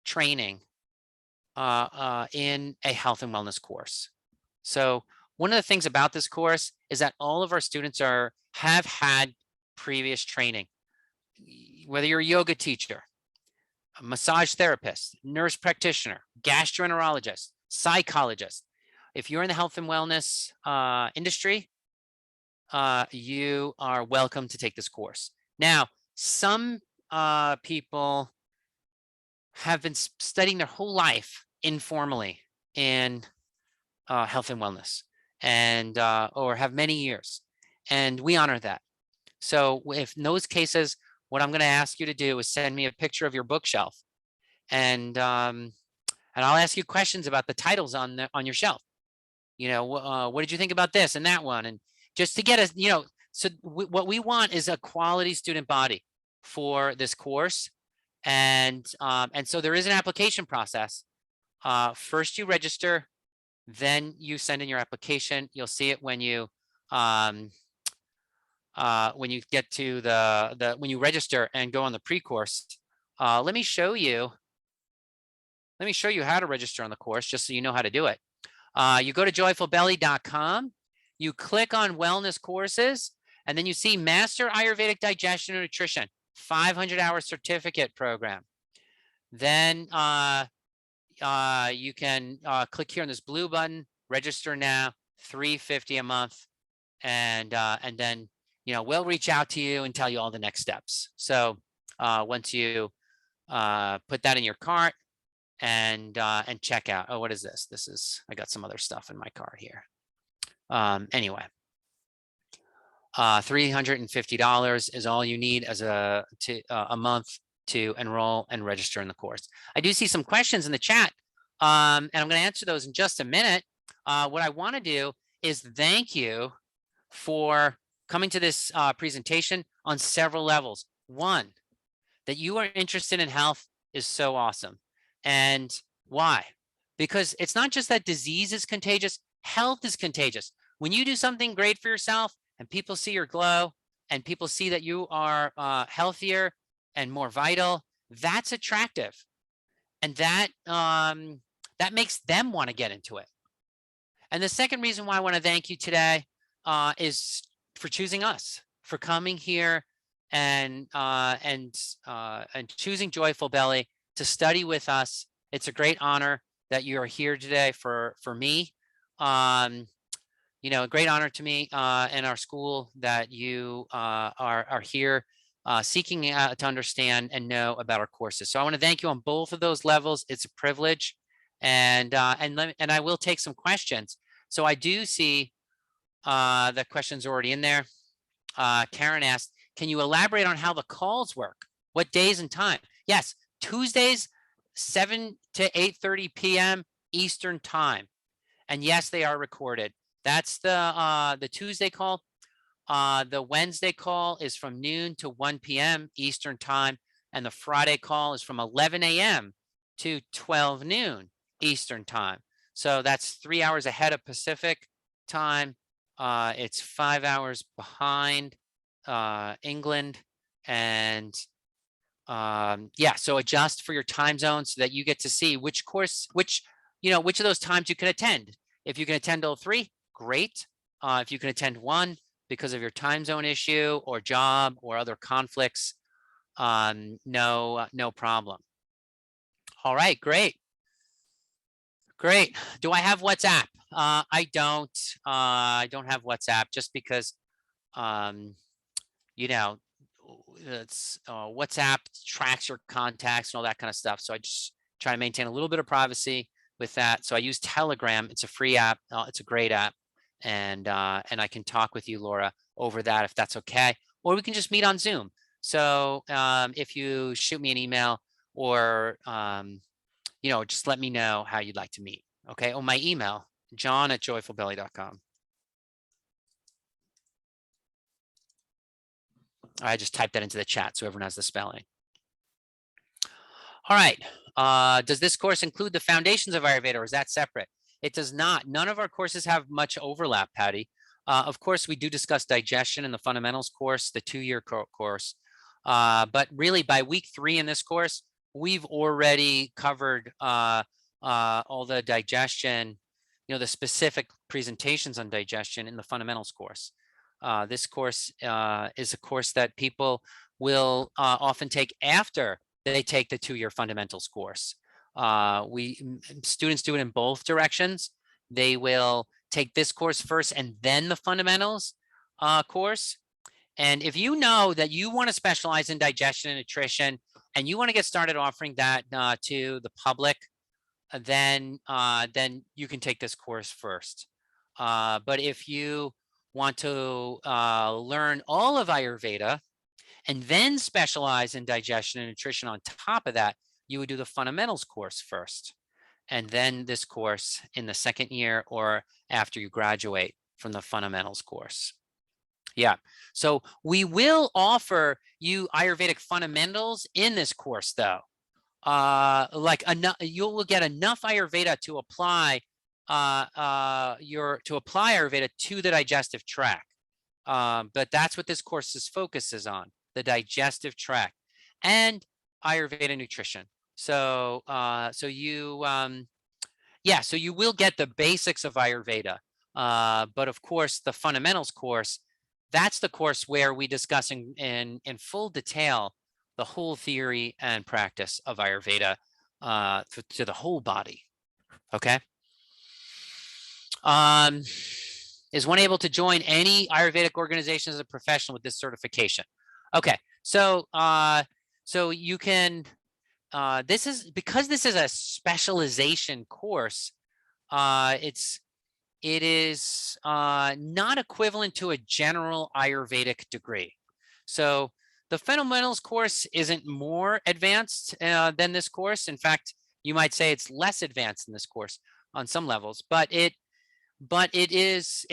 training in a health and wellness course. So one of the things about this course is that all of our students have had previous training, whether you're a yoga teacher, a massage therapist, nurse practitioner, gastroenterologist, psychologist. If you're in the health and wellness industry, you are welcome to take this course. Now, some people have been studying their whole life informally in health and wellness, and or have many years, and we honor that. So if in those cases, what I'm going to ask you to do is send me a picture of your bookshelf, and I'll ask you questions about the titles on your shelf. What did you think about this and that one? And just to get us, so what we want is a quality student body for this course. And so there is an application process. First you register, then you send in your application. You'll see it when you get to when you register and go on the pre-course. Let me show you how to register on the course, just so you know how to do it. You go to joyfulbelly.com, you click on wellness courses, and then you see Master Ayurvedic Digestion and Nutrition, 500-hour certificate program. Then you can click here on this blue button, register now, $350 a month, and then we'll reach out to you and tell you all the next steps. So once you put that in your cart and check out. Oh, what is this? I got some other stuff in my cart here. Anyway, $350 is all you need as a month to enroll and register in the course. I do see some questions in the chat, and I'm going to answer those in just a minute. What I want to do is thank you for coming to this presentation on several levels. One, that you are interested in health is so awesome. And why? Because it's not just that disease is contagious, health is contagious. When you do something great for yourself and people see your glow and people see that you are healthier and more vital, that's attractive. And that makes them want to get into it. And the second reason why I want to thank you today is for choosing us, for coming here and choosing Joyful Belly to study with us. It's a great honor that you are here today for me. A great honor to me and our school that you are here seeking to understand and know about our courses. So I want to thank you on both of those levels. It's a privilege, and I will take some questions. So I do see the questions already in there. Karen asked, can you elaborate on how the calls work? What days and time? Yes, Tuesdays, 7 to 8:30 p.m. Eastern time. And yes, they are recorded. That's the Tuesday call. The Wednesday call is from noon to 1 p.m. Eastern time. And the Friday call is from 11 a.m. to 12 noon Eastern time. So that's 3 hours ahead of Pacific time. It's 5 hours behind England. And yeah, so adjust for your time zone so that you get to see which course, which of those times you can attend. If you can attend all 3, great. If you can attend 1 because of your time zone issue or job or other conflicts, no problem. All right, great. Great. Do I have WhatsApp? I don't have WhatsApp just because, it's WhatsApp tracks your contacts and all that kind of stuff. So I just try to maintain a little bit of privacy with that. So I use Telegram. It's a free app. It's a great app. And I can talk with you, Laura, over that if that's okay. Or we can just meet on Zoom. So if you shoot me an email or, just let me know how you'd like to meet. Okay. Oh, my email, john@joyfulbelly.com. I just typed that into the chat so everyone has the spelling. All right. Does this course include the foundations of Ayurveda, or is that separate? It does not. None of our courses have much overlap, Patty. Of course, we do discuss digestion in the fundamentals course, the 2-year course. But really, by week 3 in this course, we've already covered all the digestion, the specific presentations on digestion in the fundamentals course. This course is a course that people will often take after they take the 2-year fundamentals course. Students do it in both directions. They will take this course first and then the fundamentals course. And if you know that you want to specialize in digestion and nutrition and you want to get started offering that to the public, then you can take this course first. But if you want to learn all of Ayurveda and then specialize in digestion and nutrition on top of that, you would do the fundamentals course first, and then this course in the 2nd year or after you graduate from the fundamentals course. Yeah, so we will offer you Ayurvedic fundamentals in this course though. You will get enough Ayurveda to apply Ayurveda to the digestive tract. But that's what this course's focus is on, the digestive tract and Ayurveda nutrition. So you will get the basics of Ayurveda. But of course, the fundamentals course, that's the course where we discuss in full detail the whole theory and practice of Ayurveda to the whole body. Okay. Is one able to join any Ayurvedic organization as a professional with this certification? Okay, so you can. This is because this is a specialization course. It is not equivalent to a general Ayurvedic degree. So the fundamentals course isn't more advanced than this course. In fact, you might say it's less advanced than this course on some levels, but it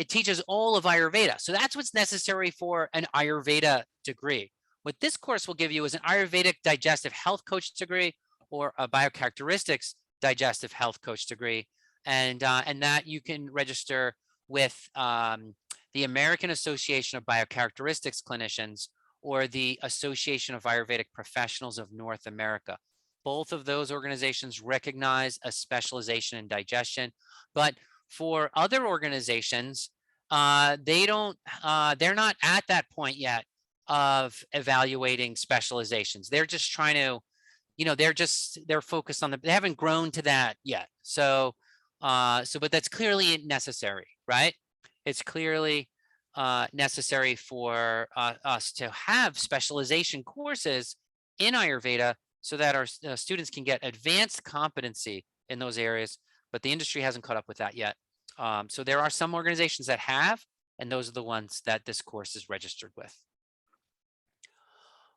teaches all of Ayurveda. So that's what's necessary for an Ayurveda degree. What this course will give you is an Ayurvedic digestive health coach degree or a biocharacteristics digestive health coach degree. And that you can register with the American Association of Biocharacteristics Clinicians or the Association of Ayurvedic Professionals of North America. Both of those organizations recognize a specialization in digestion, but For other organizations, they're not at that point yet of evaluating specializations. They're just trying to, they're focused on they haven't grown to that yet. So, but that's clearly necessary, right? It's clearly necessary for us to have specialization courses in Ayurveda so that our students can get advanced competency in those areas, but the industry hasn't caught up with that yet. So there are some organizations that have, and those are the ones that this course is registered with.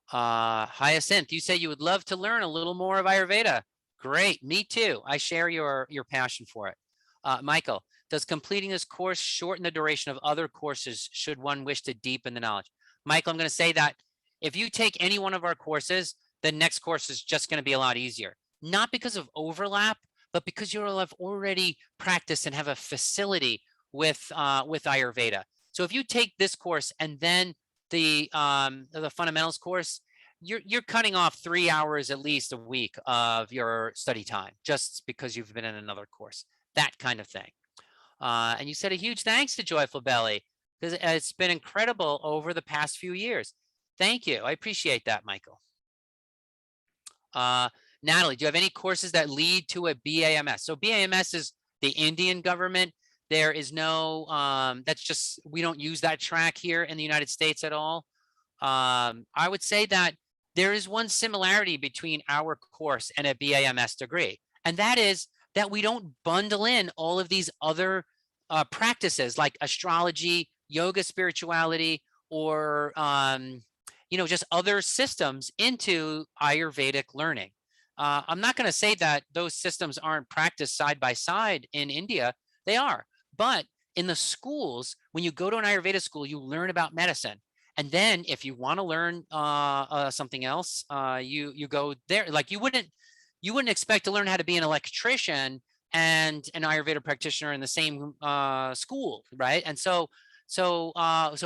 Hyacinth, you say you would love to learn a little more of Ayurveda. Great, me too. I share your passion for it. Michael, does completing this course shorten the duration of other courses should one wish to deepen the knowledge? Michael, I'm going to say that if you take any one of our courses, the next course is just going to be a lot easier. Not because of overlap, but because you'll have already practiced and have a facility with Ayurveda. So if you take this course and then the fundamentals course, you're cutting off 3 hours at least a week of your study time just because you've been in another course, that kind of thing. And you said a huge thanks to Joyful Belly because it's been incredible over the past few years. Thank you. I appreciate that, Michael. Natalie, do you have any courses that lead to a BAMS? So BAMS is the Indian government. There is no, that's just, we don't use that track here in the United States at all. I would say that there is one similarity between our course and a BAMS degree, and that is that we don't bundle in all of these other practices like astrology, yoga, spirituality, or just other systems into Ayurvedic learning. I'm not going to say that those systems aren't practiced side by side in India. They are. But in the schools, when you go to an Ayurveda school, you learn about medicine. And then if you want to learn something else, you go there. Like you wouldn't expect to learn how to be an electrician and an Ayurveda practitioner in the same school, right? And so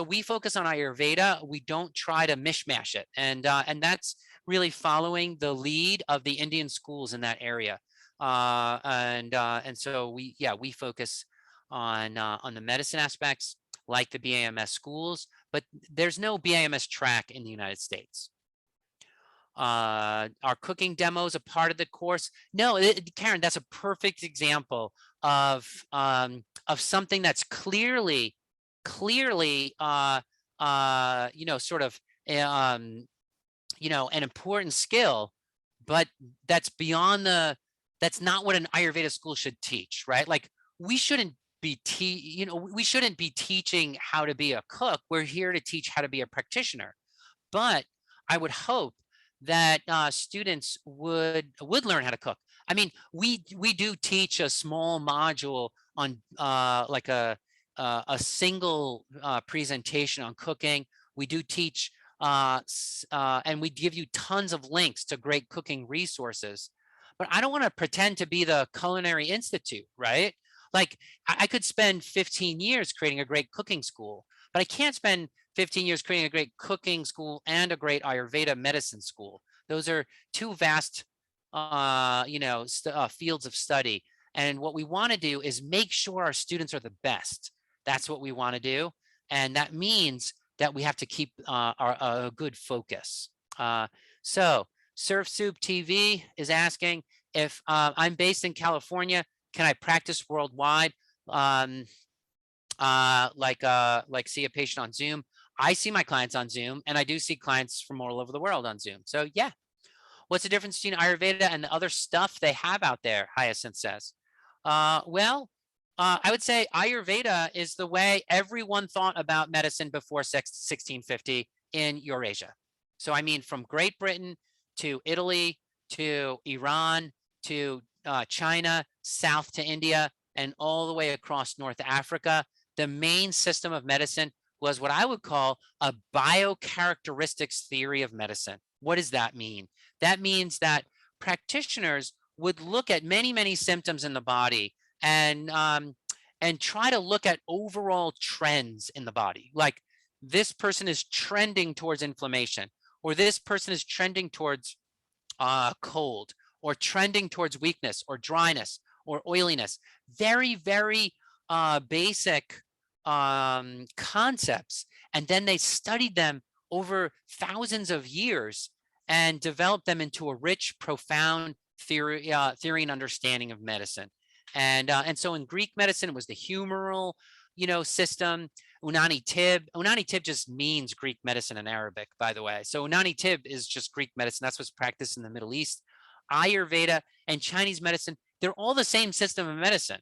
we focus on Ayurveda. We don't try to mishmash it, and that's really following the lead of the Indian schools in that area. And so we focus on the medicine aspects like the BAMS schools, but there's no BAMS track in the United States. Are cooking demos a part of the course? No, Karen, that's a perfect example of something that's clearly sort of an important skill, but that's beyond that's not what an Ayurveda school should teach, right? Like we shouldn't be teaching how to be a cook. We're here to teach how to be a practitioner. But I would hope that students would learn how to cook. I mean, we do teach a small module on like a single presentation on cooking. We do teach and we give you tons of links to great cooking resources. But I don't want to pretend to be the Culinary Institute, right? Like I could spend 15 years creating a great cooking school, but I can't spend 15 years creating a great cooking school and a great Ayurveda medicine school. Those are two vast, fields of study. And what we want to do is make sure our students are the best. That's what we want to do. And that means that we have to keep a good focus. So Surf Soup TV is asking if I'm based in California, can I practice worldwide? Like see a patient on Zoom. I see my clients on Zoom, and I do see clients from all over the world on Zoom. So yeah. What's the difference between Ayurveda and the other stuff they have out there? Hyacinth says. I would say Ayurveda is the way everyone thought about medicine before 1650 in Eurasia. So I mean, from Great Britain to Italy to Iran to China, south to India, and all the way across North Africa, the main system of medicine was what I would call a biocharacteristics theory of medicine. What does that mean? That means that practitioners would look at many, many symptoms in the body and try to look at overall trends in the body. Like this person is trending towards inflammation, or this person is trending towards cold, or trending towards weakness or dryness or oiliness. Very, very basic concepts, and then they studied them over thousands of years and developed them into a rich, profound theory and understanding of medicine. And so in Greek medicine, it was the humoral, system. Unani Tib. Unani Tib just means Greek medicine in Arabic, by the way. So Unani Tib is just Greek medicine. That's what's practiced in the Middle East. Ayurveda and Chinese medicine, they're all the same system of medicine,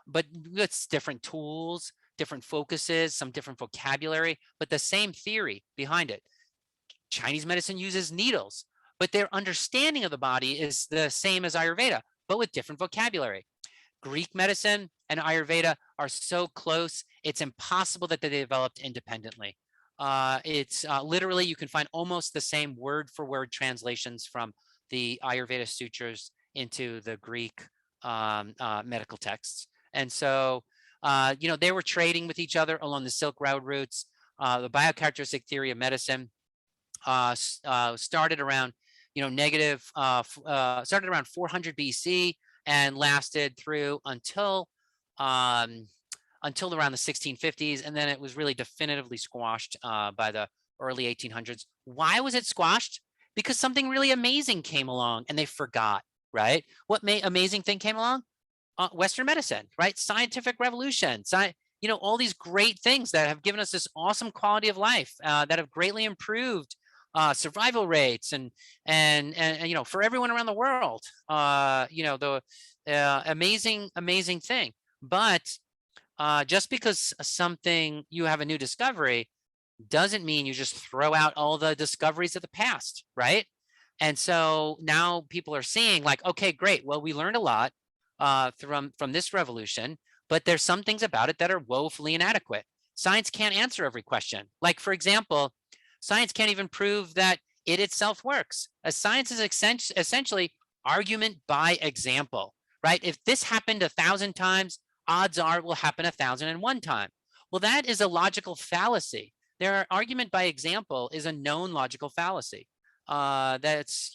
but with different tools, different focuses, some different vocabulary, but the same theory behind it. Chinese medicine uses needles, but their understanding of the body is the same as Ayurveda, but with different vocabulary. Greek medicine and Ayurveda are so close, it's impossible that they developed independently. It's literally, you can find almost the same word for word translations from the Ayurveda sutras into the Greek medical texts. And so, they were trading with each other along the Silk Road routes. The biocharacteristic theory of medicine started around, started around 400 BC and lasted through until around the 1650s, and then it was really definitively squashed by the early 1800s. Why was it squashed? Because something really amazing came along and they forgot, right? What amazing thing came along? Western medicine, right? Scientific revolution, all these great things that have given us this awesome quality of life that have greatly improved survival rates and for everyone around the world, the amazing thing. But just because you have a new discovery doesn't mean you just throw out all the discoveries of the past, right? And so now people are seeing like, okay, great. Well, we learned a lot from this revolution, but there's some things about it that are woefully inadequate. Science can't answer every question. Like, for example, science can't even prove that it itself works. Science is essentially argument by example, right? If this happened 1,000 times, odds are it will happen 1,001 times. Well, that is a logical fallacy. Their argument by example is a known logical fallacy. That's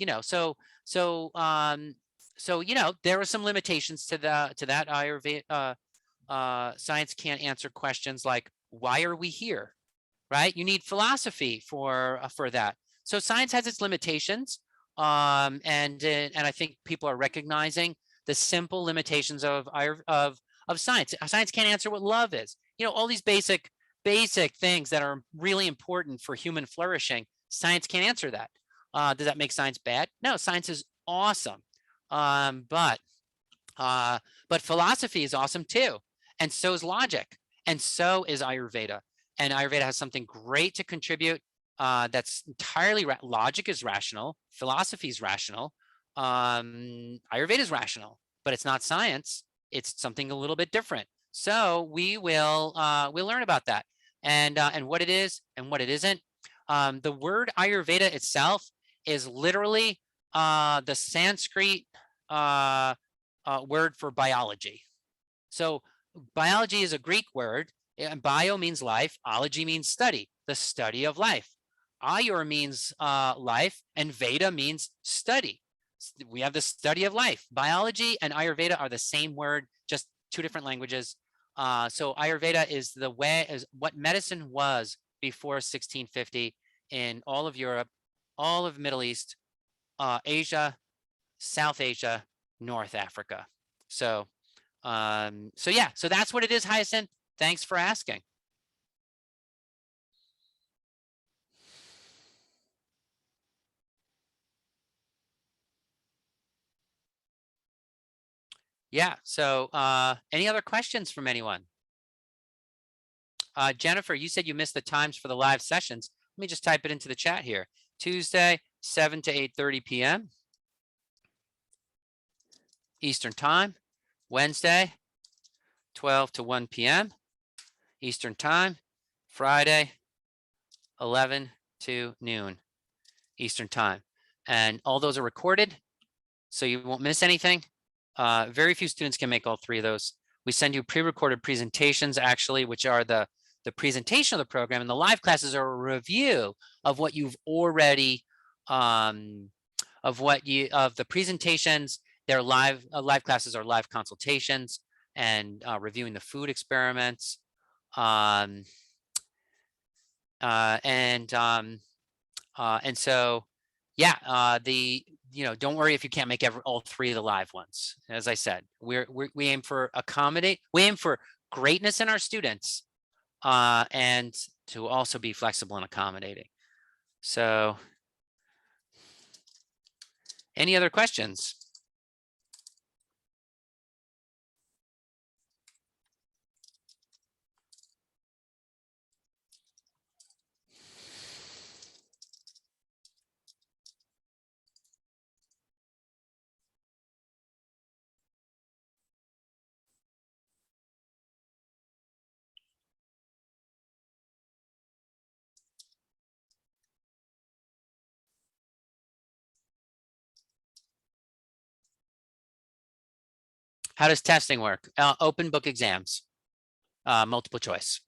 there are some limitations to that Ayurveda. Science can't answer questions like, why are we here, right? You need philosophy for that. So science has its limitations, and I think people are recognizing the simple limitations of science. Science can't answer what love is. All these basic things that are really important for human flourishing. Science can't answer that. Does that make science bad? No, science is awesome. But philosophy is awesome too. And so is logic. And so is Ayurveda. And Ayurveda has something great to contribute. That's entirely logic is rational. Philosophy is rational. Ayurveda is rational, but it's not science. It's something a little bit different. So we'll learn about that and what it is and what it isn't. The word Ayurveda itself is literally the Sanskrit word for biology. So biology is a Greek word, and bio means life, ology means study, the study of life. Ayur means life, and Veda means study. We have the study of life. Biology and Ayurveda are the same word, just two different languages. So Ayurveda is what medicine was before 1650 in all of Europe, all of Middle East, Asia, South Asia, North Africa. So that's what it is, Hyacinth. Thanks for asking. Yeah, so any other questions from anyone? Jennifer, you said you missed the times for the live sessions. Let me just type it into the chat here. Tuesday, 7 to 8:30 p.m. Eastern Time. Wednesday, 12 to 1 p.m. Eastern Time. Friday, 11 to noon Eastern Time. And all those are recorded, so you won't miss anything. Very few students can make all three of those. We send you pre-recorded presentations, actually, which are the presentation of the program, and the live classes are a review of what you've already, of the presentations. They're live classes are live consultations. and reviewing the food experiments. And so, yeah, don't worry if you can't make all three of the live ones. As I said, we aim for we aim for greatness in our students, and to also be flexible and accommodating. So, any other questions? How does testing work? Open book exams, multiple choice.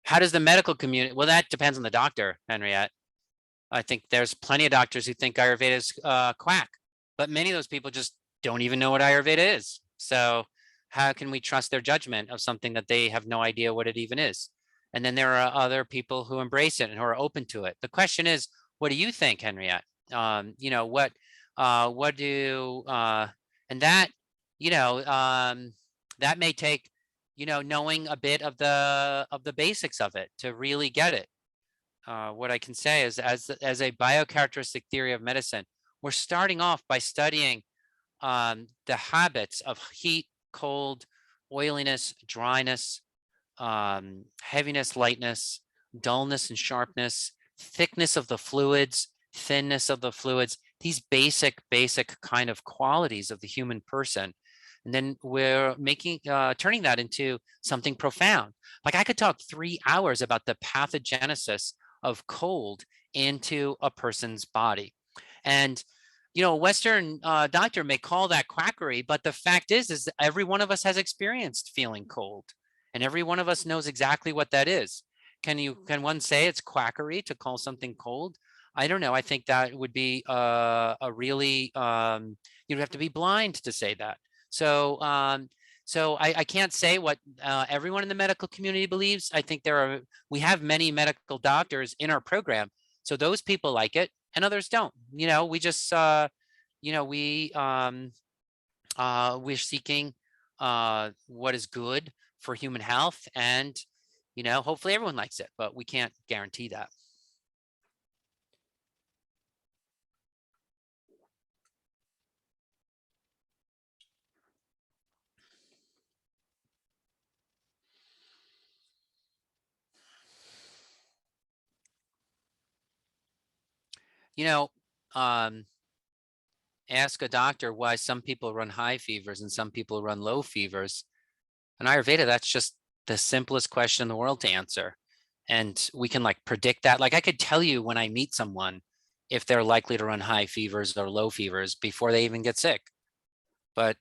How does the medical community? Well, that depends on the doctor, Henriette. I think there's plenty of doctors who think Ayurveda is quack, but many of those people just don't even know what Ayurveda is. So how can we trust their judgment of something that they have no idea what it even is? And then there are other people who embrace it and who are open to it. The question is, what do you think, Henriette? What do, and that, that may take, knowing a bit of the basics of it to really get it. What I can say is, as a biocharacteristic theory of medicine, we're starting off by studying the habits of heat, cold, oiliness, dryness, heaviness, lightness, dullness and sharpness, thickness of the fluids, thinness of the fluids, these basic kind of qualities of the human person. And then we're turning that into something profound. Like I could talk 3 hours about the pathogenesis of cold into a person's body. And a Western doctor may call that quackery, but the fact is that every one of us has experienced feeling cold, and every one of us knows exactly what that is. Can one say it's quackery to call something cold? I don't know. I think that would be a really you'd have to be blind to say that. So I can't say what everyone in the medical community believes. I think we have many medical doctors in our program, so those people like it and others don't. We just we're seeking what is good for human health, and hopefully everyone likes it, but we can't guarantee that. Um, ask a doctor why some people run high fevers and some people run low fevers. In Ayurveda, that's just the simplest question in the world to answer. And we can predict that. Like I could tell you when I meet someone if they're likely to run high fevers or low fevers before they even get sick. But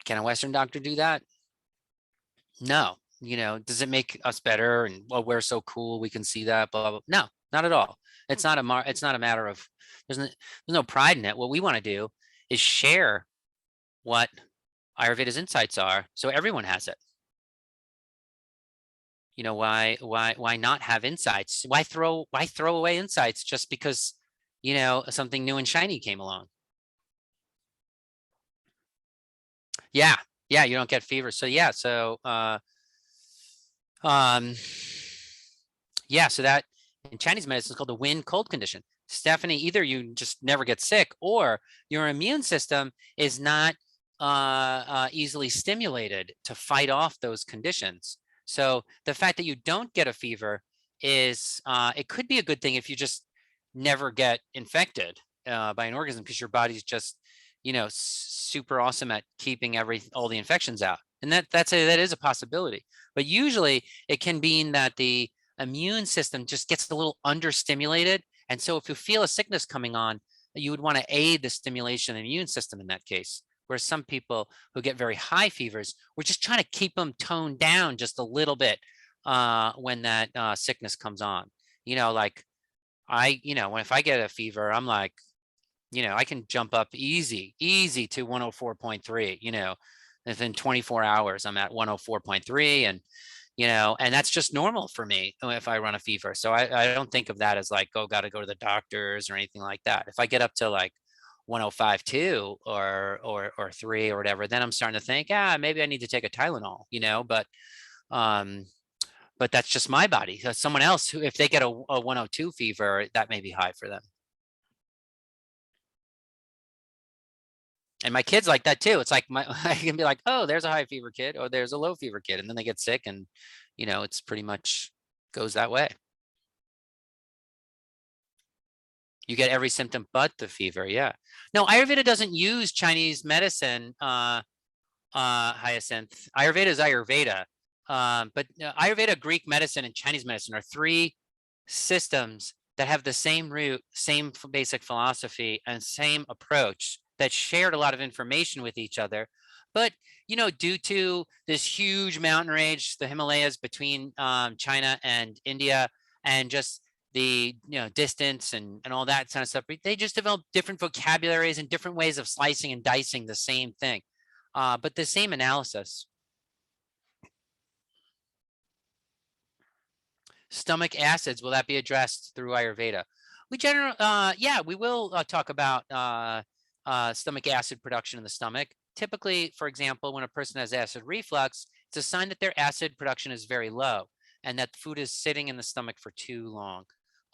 can a Western doctor do that? No. Does it make us better? And well, we're so cool, we can see that. Blah, blah, blah. No, not at all. It's not a matter of there's no pride in it. What we want to do is share what Ayurveda's insights are, so everyone has it. Why not have insights? Why throw away insights just because something new and shiny came along? Yeah, you don't get fever. So yeah, so so that in Chinese medicine is called the wind cold condition. Stephanie, either you just never get sick or your immune system is not easily stimulated to fight off those conditions. So the fact that you don't get a fever is it could be a good thing if you just never get infected by an organism, because your body's just super awesome at keeping all the infections out, and that is a possibility. But usually it can mean that the immune system just gets a little understimulated, and so if you feel a sickness coming on, you would want to aid the stimulation of the immune system in that case. Whereas some people who get very high fevers, we're just trying to keep them toned down just a little bit when that sickness comes on. Like if I get a fever, I'm like, I can jump up easy to 104.3, within 24 hours, I'm at 104.3. And that's just normal for me if I run a fever. So I don't think of that as like, oh, got to go to the doctors or anything like that. If I get up to like 105.2 or 3 or whatever, then I'm starting to think, maybe I need to take a Tylenol, um, but that's just my body. So someone else who, if they get a 102 fever, that may be high for them. And my kids like that too. It's like I can be like, oh, there's a high fever kid, or there's a low fever kid, and then they get sick, and it's pretty much goes that way. You get every symptom but the fever. Yeah. No, Ayurveda doesn't use Chinese medicine, Hyacinth. Ayurveda is Ayurveda. But Ayurveda, Greek medicine, and Chinese medicine are three systems that have the same root, same basic philosophy, and same approach that shared a lot of information with each other. But, due to this huge mountain range, the Himalayas between China and India, and just the distance and all that kind of stuff, they just developed different vocabularies and different ways of slicing and dicing the same thing, but the same analysis. Stomach acids, will that be addressed through Ayurveda? Yeah, we will talk about stomach acid production in the stomach. Typically, for example, when a person has acid reflux, it's a sign that their acid production is very low and that food is sitting in the stomach for too long.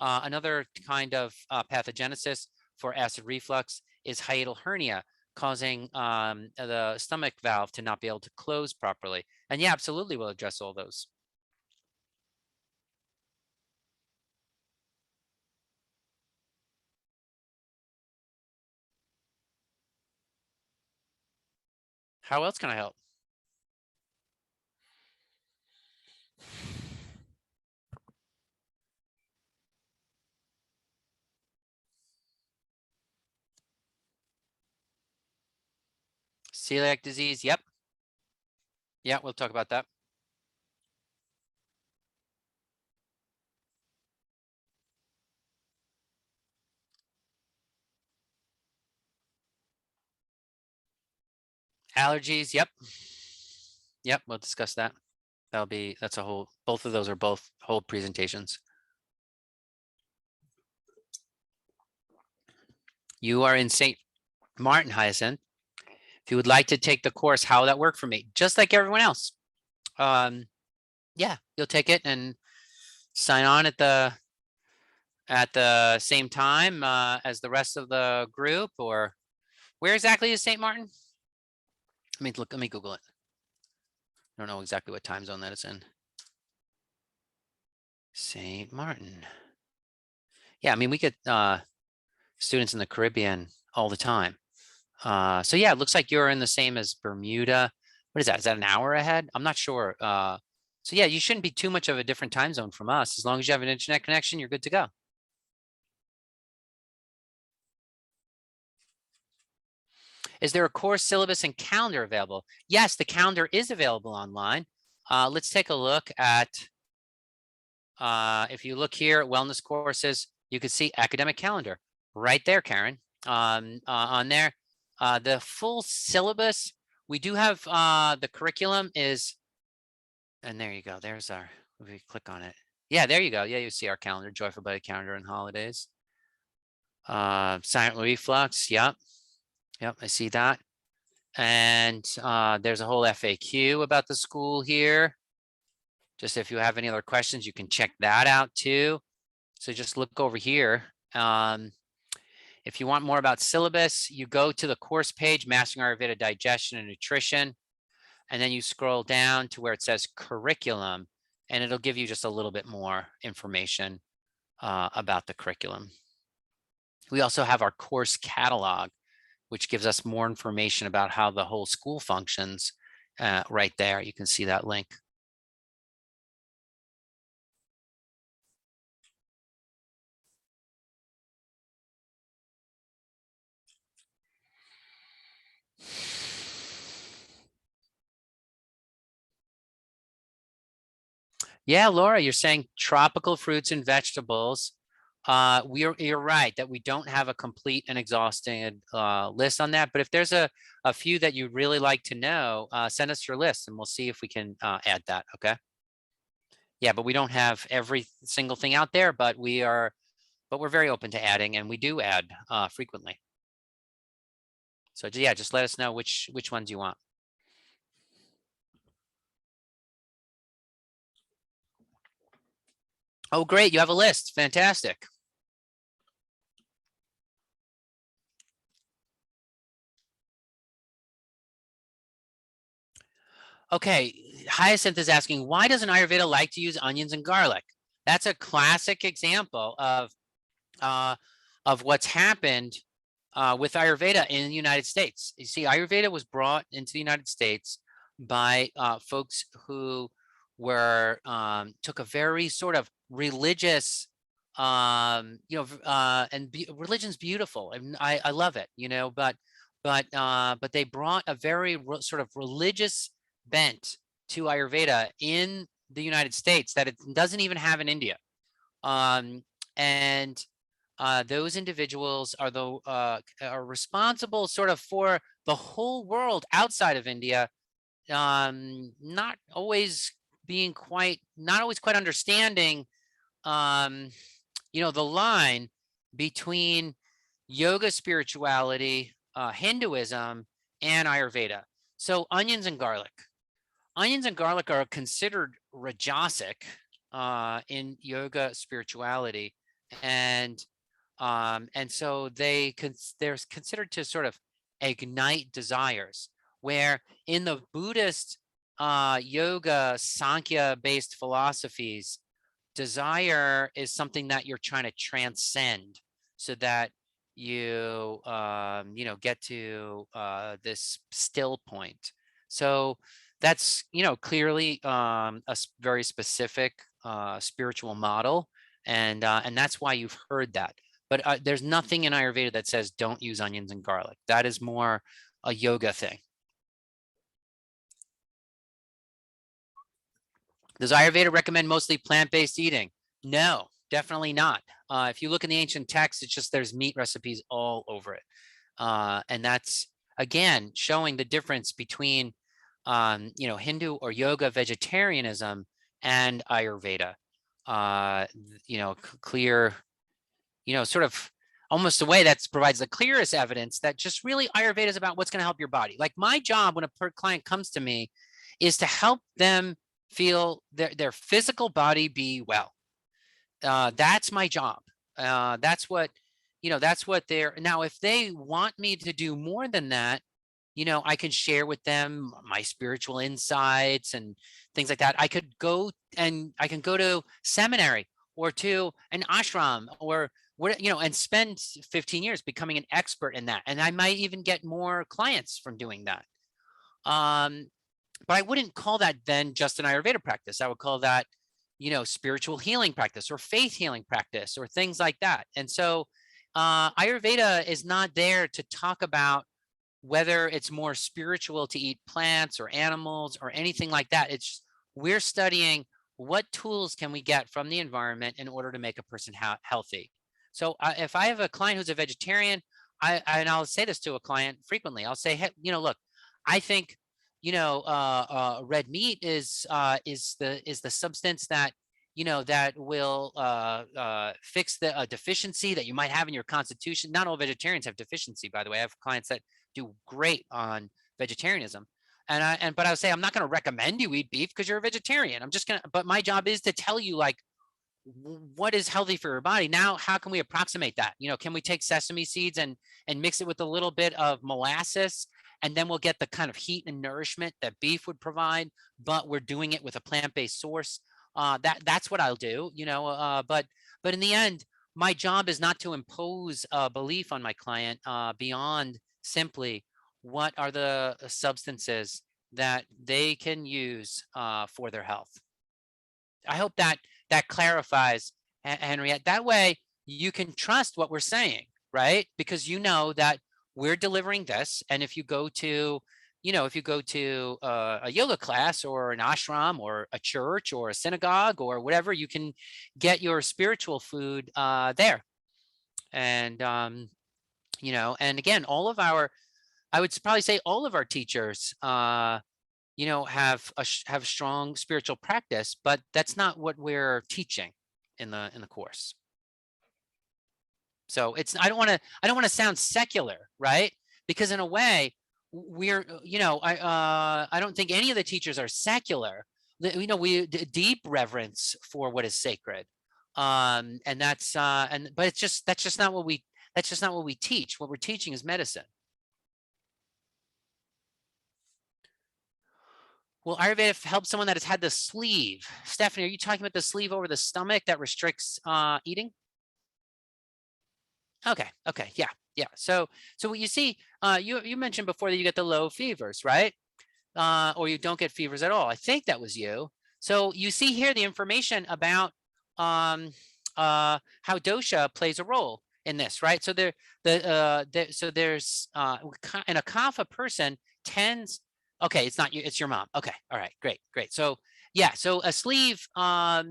Another kind of pathogenesis for acid reflux is hiatal hernia, causing the stomach valve to not be able to close properly. And yeah, absolutely, we'll address all those. How else can I help? Celiac disease, yep. Yeah, we'll talk about that. Allergies, yep. Yep, we'll discuss that. That's a whole, both of those are both whole presentations. You are in St. Martin, Hyacinth. If you would like to take the course, how will that work for me? Just like everyone else. Yeah, you'll take it and sign on at the same time as the rest of the group, or where exactly is St. Martin? Let me Google it. I don't know exactly what time zone that it's in. St. Martin. Yeah, we get students in the Caribbean all the time. So yeah, it looks like you're in the same as Bermuda. What is that? Is that an hour ahead? I'm not sure. So yeah, you shouldn't be too much of a different time zone from us. As long as you have an internet connection, you're good to go. Is there a course syllabus and calendar available? Yes, the calendar is available online. Let's take a look at, if you look here at wellness courses, you can see academic calendar right there, Karen, on there. The full syllabus, we do have the curriculum is, and there you go. There's our, if we click on it. Yeah, there you go. Yeah, you see our calendar, Joyful Buddy calendar and holidays. Silent reflux. Yep. Yep, I see that. And there's a whole FAQ about the school here. Just if you have any other questions, you can check that out too. So just look over here. If you want more about syllabus, you go to the course page, Mastering Ayurveda Digestion and Nutrition, and then you scroll down to where it says curriculum, and it'll give you just a little bit more information about the curriculum. We also have our course catalog, which gives us more information about how the whole school functions right there. You can see that link. Yeah, Laura, you're saying tropical fruits and vegetables You're right that we don't have a complete and exhausting list on that. But if there's a few that you'd really like to know, send us your list and we'll see if we can add that. Okay. Yeah, but we don't have every single thing out there, but we're very open to adding, and we do add frequently. So yeah, just let us know which ones you want. Oh, great. You have a list. Fantastic. Okay. Hyacinth is asking, why doesn't Ayurveda like to use onions and garlic? That's a classic example of what's happened with Ayurveda in the United States. You see, Ayurveda was brought into the United States by folks who took a very sort of religious, religion's beautiful, and I love it, but they brought a very sort of religious bent to Ayurveda in the United States that it doesn't even have in India. And those individuals are responsible sort of for the whole world outside of India, not always quite understanding, the line between yoga, spirituality, Hinduism, and Ayurveda. So onions and garlic. Onions and garlic are considered rajasic in yoga spirituality, and so they're considered to sort of ignite desires, where in the Buddhist yoga Sankhya based philosophies, desire is something that you're trying to transcend so that you get to this still point. So that's clearly a very specific spiritual model, and that's why you've heard that. But there's nothing in Ayurveda that says don't use onions and garlic. That is more a yoga thing. Does Ayurveda recommend mostly plant-based eating? No, definitely not. If you look in the ancient texts, it's just there's meat recipes all over it. And that's, again, showing the difference between, Hindu or yoga vegetarianism and Ayurveda. Clear, sort of almost a way that provides the clearest evidence that just really Ayurveda is about what's going to help your body. Like my job when a client comes to me is to help them feel their physical body be well. That's my job. That's what they're now. If they want me to do more than that, I can share with them my spiritual insights and things like that. I can go to seminary or to an ashram or and spend 15 years becoming an expert in that. And I might even get more clients from doing that. But I wouldn't call that then just an Ayurveda practice. I would call that, spiritual healing practice or faith healing practice or things like that. And so Ayurveda is not there to talk about whether it's more spiritual to eat plants or animals or anything like that. It's we're studying what tools can we get from the environment in order to make a person healthy. So if I have a client who's a vegetarian, and I'll say this to a client frequently, I'll say, hey, look, I think red meat is the substance that that will fix the deficiency that you might have in your constitution. Not all vegetarians have deficiency, by the way. I have clients that do great on vegetarianism, but I would say I'm not going to recommend you eat beef because you're a vegetarian. But my job is to tell you like what is healthy for your body. Now, how can we approximate that? Can we take sesame seeds and mix it with a little bit of molasses, and then we'll get the kind of heat and nourishment that beef would provide, but we're doing it with a plant-based source. That's what I'll do, but in the end, my job is not to impose a belief on my client beyond simply what are the substances that they can use for their health. I hope that clarifies, Henriette. That way you can trust what we're saying, right? Because that we're delivering this. And if you go to, if you go to a yoga class or an ashram or a church or a synagogue or whatever, you can get your spiritual food there. And, and again, I would probably say all of our teachers, have have strong spiritual practice, but that's not what we're teaching in the course. So I don't want to sound secular, right? Because in a way, we're, I don't think any of the teachers are secular. We deep reverence for what is sacred, and but that's just not what we teach. What we're teaching is medicine. Will Ayurveda help someone that has had the sleeve? Stephanie, are you talking about the sleeve over the stomach that restricts eating? Okay. Yeah. So what you see, you mentioned before that you get the low fevers, right? Or you don't get fevers at all. I think that was you. So you see here the information about how dosha plays a role in this, right? So there's in a kapha person tends. Okay, it's not you, it's your mom. Okay, all right, great. So yeah, so a sleeve, yeah,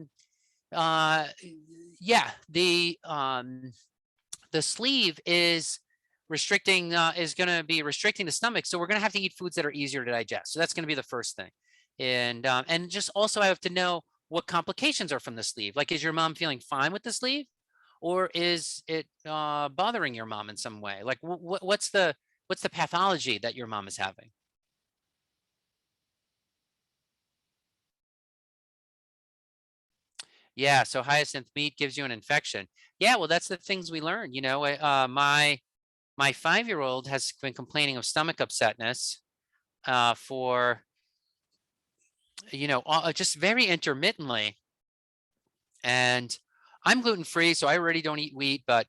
the sleeve is going to be restricting the stomach, so we're going to have to eat foods that are easier to digest. So that's going to be the first thing, and just also I have to know what complications are from the sleeve. Like, is your mom feeling fine with the sleeve, or is it bothering your mom in some way? Like, what's the pathology that your mom is having? Yeah, so hyacinth meat gives you an infection. Yeah, well, that's the things we learn. My 5-year-old has been complaining of stomach upsetness for just very intermittently, and I'm gluten free, so I already don't eat wheat. But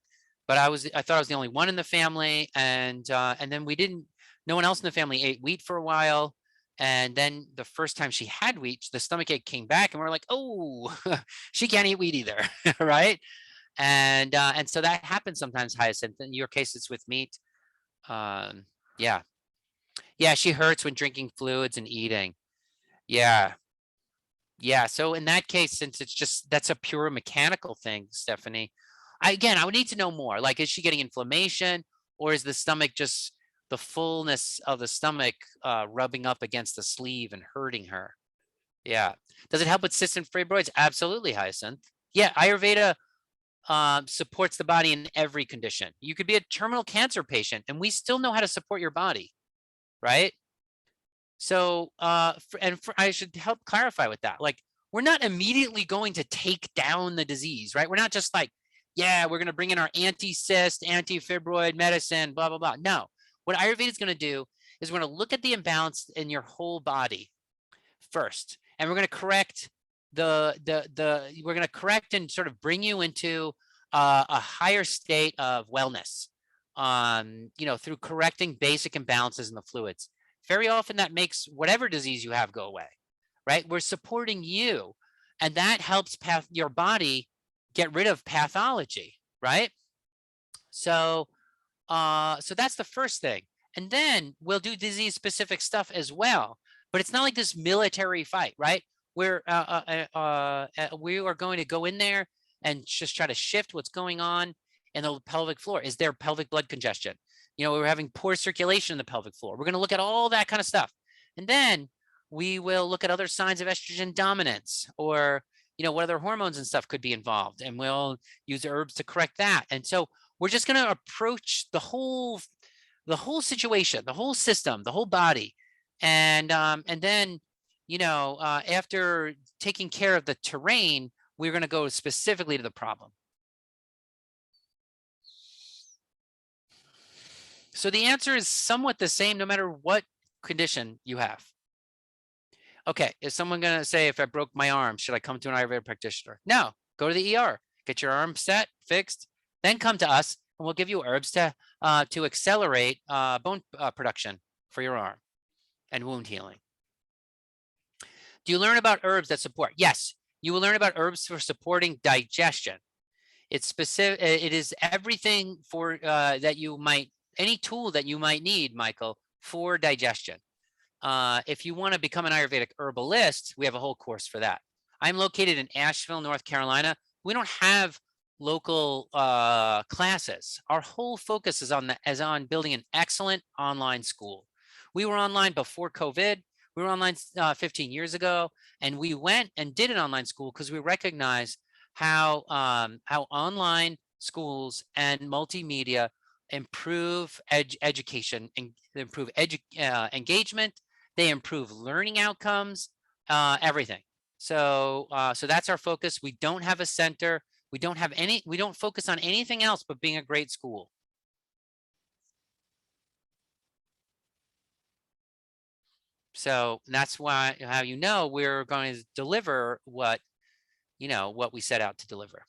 I thought I was the only one in the family, and then no one else in the family ate wheat for a while. And then the first time she had wheat, the stomach ache came back, and we're like, oh, she can't eat wheat either, right? And so that happens sometimes, Hyacinth. In your case, it's with meat. Um, yeah, yeah, she hurts when drinking fluids and eating. Yeah, yeah. So in that case, since that's a pure mechanical thing, Stephanie, I would need to know more. Like, is she getting inflammation, or is the stomach just the fullness of the stomach rubbing up against the sleeve and hurting her? Yeah. Does it help with cysts and fibroids? Absolutely, Hyacinth. Yeah, Ayurveda supports the body in every condition. You could be a terminal cancer patient, and we still know how to support your body, right? So, I should help clarify with that. Like, we're not immediately going to take down the disease, right? We're not just like, yeah, we're going to bring in our anti-cyst, anti-fibroid medicine, blah, blah, blah. No, what Ayurveda is going to do is we're going to look at the imbalance in your whole body first, and we're going to correct we're going to correct and sort of bring you into a higher state of wellness, through correcting basic imbalances in the fluids. Very often that makes whatever disease you have go away, right? We're supporting you, and that helps your body get rid of pathology, right? So, so that's the first thing. And then we'll do disease specific stuff as well. But it's not like this military fight, right? We are going to go in there and just try to shift what's going on in the pelvic floor. Is there pelvic blood congestion? We're having poor circulation in the pelvic floor. We're going to look at all that kind of stuff. And then we will look at other signs of estrogen dominance, or, what other hormones and stuff could be involved. And we'll use herbs to correct that. And so we're just going to approach the whole situation, the whole system, the whole body. And then, after taking care of the terrain, we're going to go specifically to the problem. So the answer is somewhat the same no matter what condition you have. Okay, is someone going to say, if I broke my arm, should I come to an Ayurveda practitioner? No, go to the ER, get your arm set, fixed, then come to us, and we'll give you herbs to accelerate bone production for your arm and wound healing. Do you learn about herbs that support? Yes, you will learn about herbs for supporting digestion. It's specific. It is everything for that you might, any tool that you might need, Michael, for digestion. If you want to become an Ayurvedic herbalist, we have a whole course for that. I'm located in Asheville, North Carolina. We don't have local classes. Our whole focus is on building an excellent online school. We were online before COVID. We were online 15 years ago, and we went and did an online school because we recognized how online schools and multimedia improve education and improve engagement. They improve learning outcomes, everything. So that's our focus. We don't have a center. We don't focus on anything else but being a great school. So that's why, how we're going to deliver what we set out to deliver.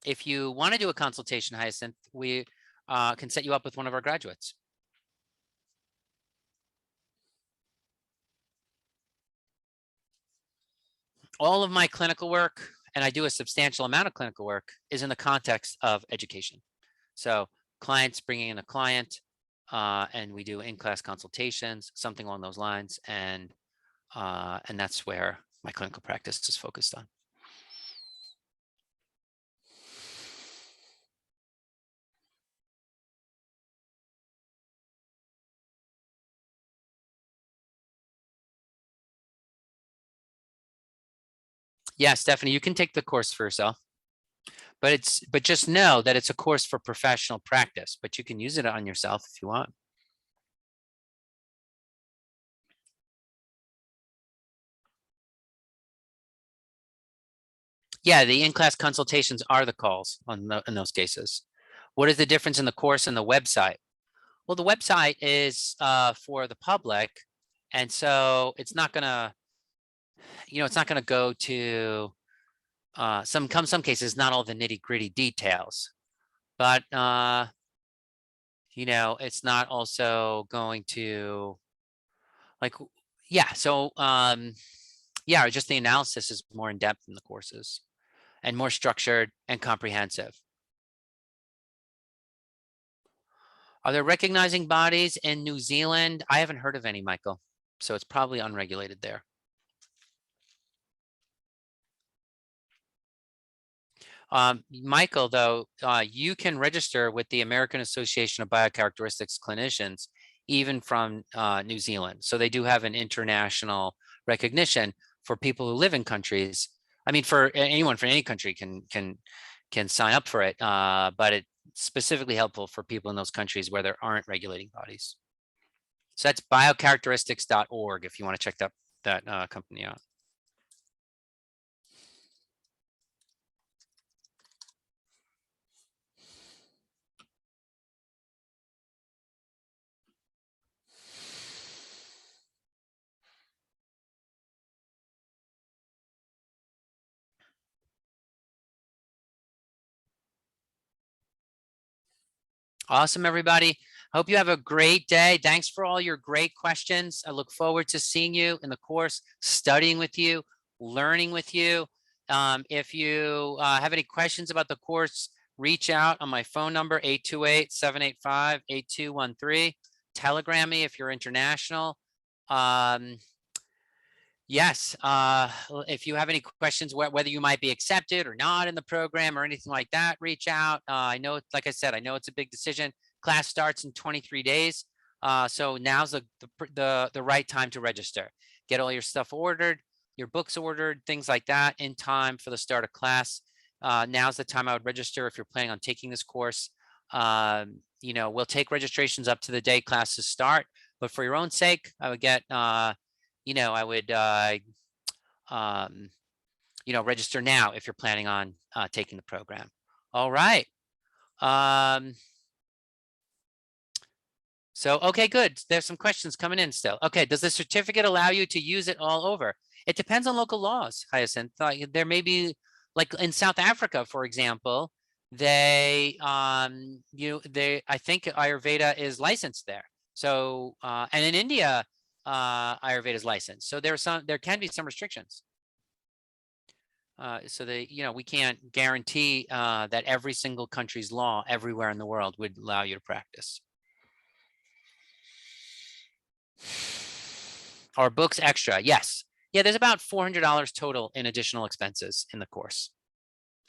If you want to do a consultation, Hyacinth, we can set you up with one of our graduates. All of my clinical work, and I do a substantial amount of clinical work, is in the context of education. So clients bringing in a client, and we do in-class consultations, something along those lines, and that's where my clinical practice is focused on. Yeah, Stephanie, you can take the course for yourself, but just know that it's a course for professional practice, but you can use it on yourself if you want. Yeah, the in-class consultations are the calls in those cases. What is the difference in the course and the website? Well, the website is for the public, and so it's not gonna, it's not gonna go to some cases, not all the nitty-gritty details, but it's not also going to, like, yeah. So yeah, just the analysis is more in depth in the courses and more structured and comprehensive. Are there recognizing bodies in New Zealand? I haven't heard of any, Michael, so it's probably unregulated there. Michael, though, you can register with the American Association of Biocharacteristics Clinicians, even from New Zealand. So they do have an international recognition for people who live in countries. I mean, for anyone from any country can sign up for it, but it's specifically helpful for people in those countries where there aren't regulating bodies. So that's biocharacteristics.org if you want to check that company out. Awesome, everybody. Hope you have a great day. Thanks for all your great questions. I look forward to seeing you in the course, studying with you, learning with you. If you have any questions about the course, reach out on my phone number, 828-785-8213. Telegram me if you're international. Yes, if you have any questions, whether you might be accepted or not in the program or anything like that, reach out. I know, like I said, I know it's a big decision. Class starts in 23 days. So now's the right time to register. Get all your stuff ordered, your books ordered, things like that in time for the start of class. Now's the time I would register if you're planning on taking this course. We'll take registrations up to the day classes start, but for your own sake, I would get, I would, register now if you're planning on taking the program. All right. So, okay, good. There's some questions coming in still. Okay, does the certificate allow you to use it all over? It depends on local laws, Hyacinth. There may be, like in South Africa, for example, I think Ayurveda is licensed there. So, and in India, Ayurveda is licensed. So there can be some restrictions. So they, we can't guarantee that every single country's law everywhere in the world would allow you to practice. Are books extra? Yes. Yeah, there's about $400 total in additional expenses in the course.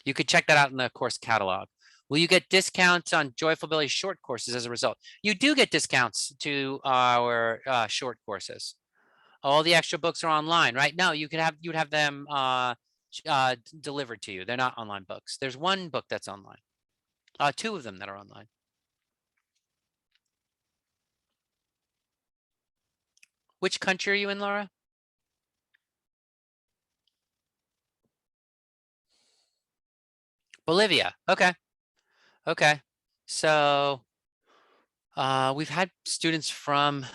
You could check that out in the course catalog. Will you get discounts on Joyful Billy's short courses as a result? You do get discounts to our short courses. All the extra books are online, right? No, you would have them delivered to you. They're not online books. There's one book that's online. Two of them that are online. Which country are you in, Laura? Bolivia. Okay. Okay. So we've had students from,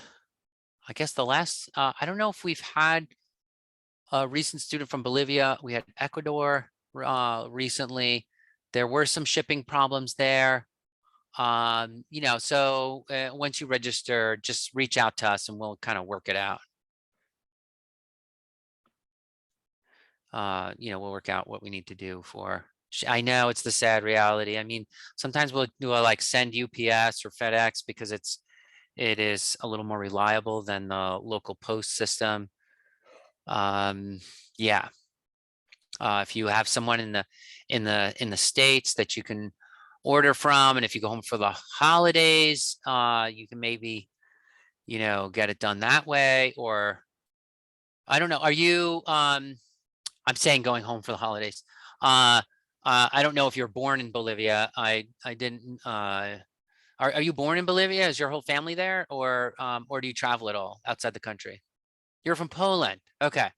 I guess the last, I don't know if we've had a recent student from Bolivia. We had Ecuador recently. There were some shipping problems there. So once you register, just reach out to us and we'll kind of work it out. We'll work out what we need to do for. I know it's the sad reality. I mean, sometimes we'll like send UPS or FedEx because it is a little more reliable than the local post system. Yeah. If you have someone in the States that you can order from, and if you go home for the holidays, you can maybe, get it done that way. Or I don't know. Are you I'm saying going home for the holidays. I don't know if you're born in Bolivia. I didn't. Are you born in Bolivia? Is your whole family there, or do you travel at all outside the country? You're from Poland. Okay.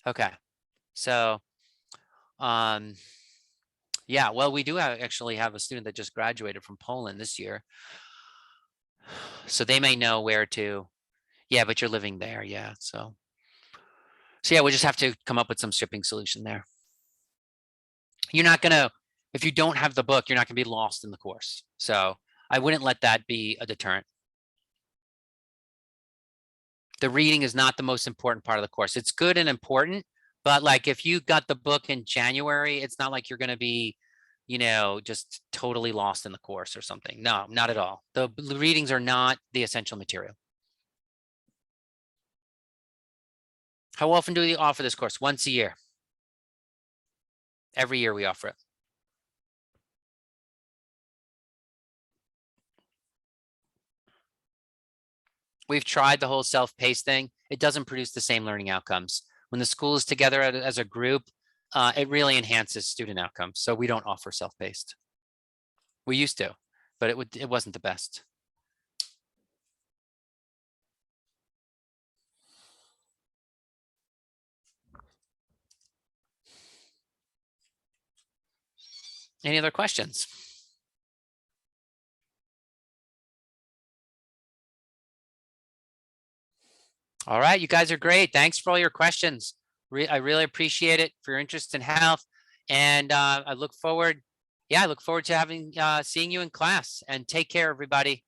Okay. So, yeah. Well, we do actually have a student that just graduated from Poland this year, so they may know where to. Yeah, but you're living there. Yeah. So yeah, we'll just have to come up with some shipping solution there. You're not gonna, if you don't have the book, you're not gonna be lost in the course. So I wouldn't let that be a deterrent. The reading is not the most important part of the course. It's good and important, but like if you got the book in January, it's not like you're gonna be, just totally lost in the course or something. No, not at all. The readings are not the essential material. How often do we offer this course? Once a year. Every year we offer it. We've tried the whole self-paced thing. It doesn't produce the same learning outcomes. When the school is together as a group, it really enhances student outcomes. So we don't offer self-paced. We used to, but it wasn't the best. Any other questions? All right, you guys are great. Thanks for all your questions. I really appreciate it, for your interest in health. And I look forward to having seeing you in class, and take care, everybody.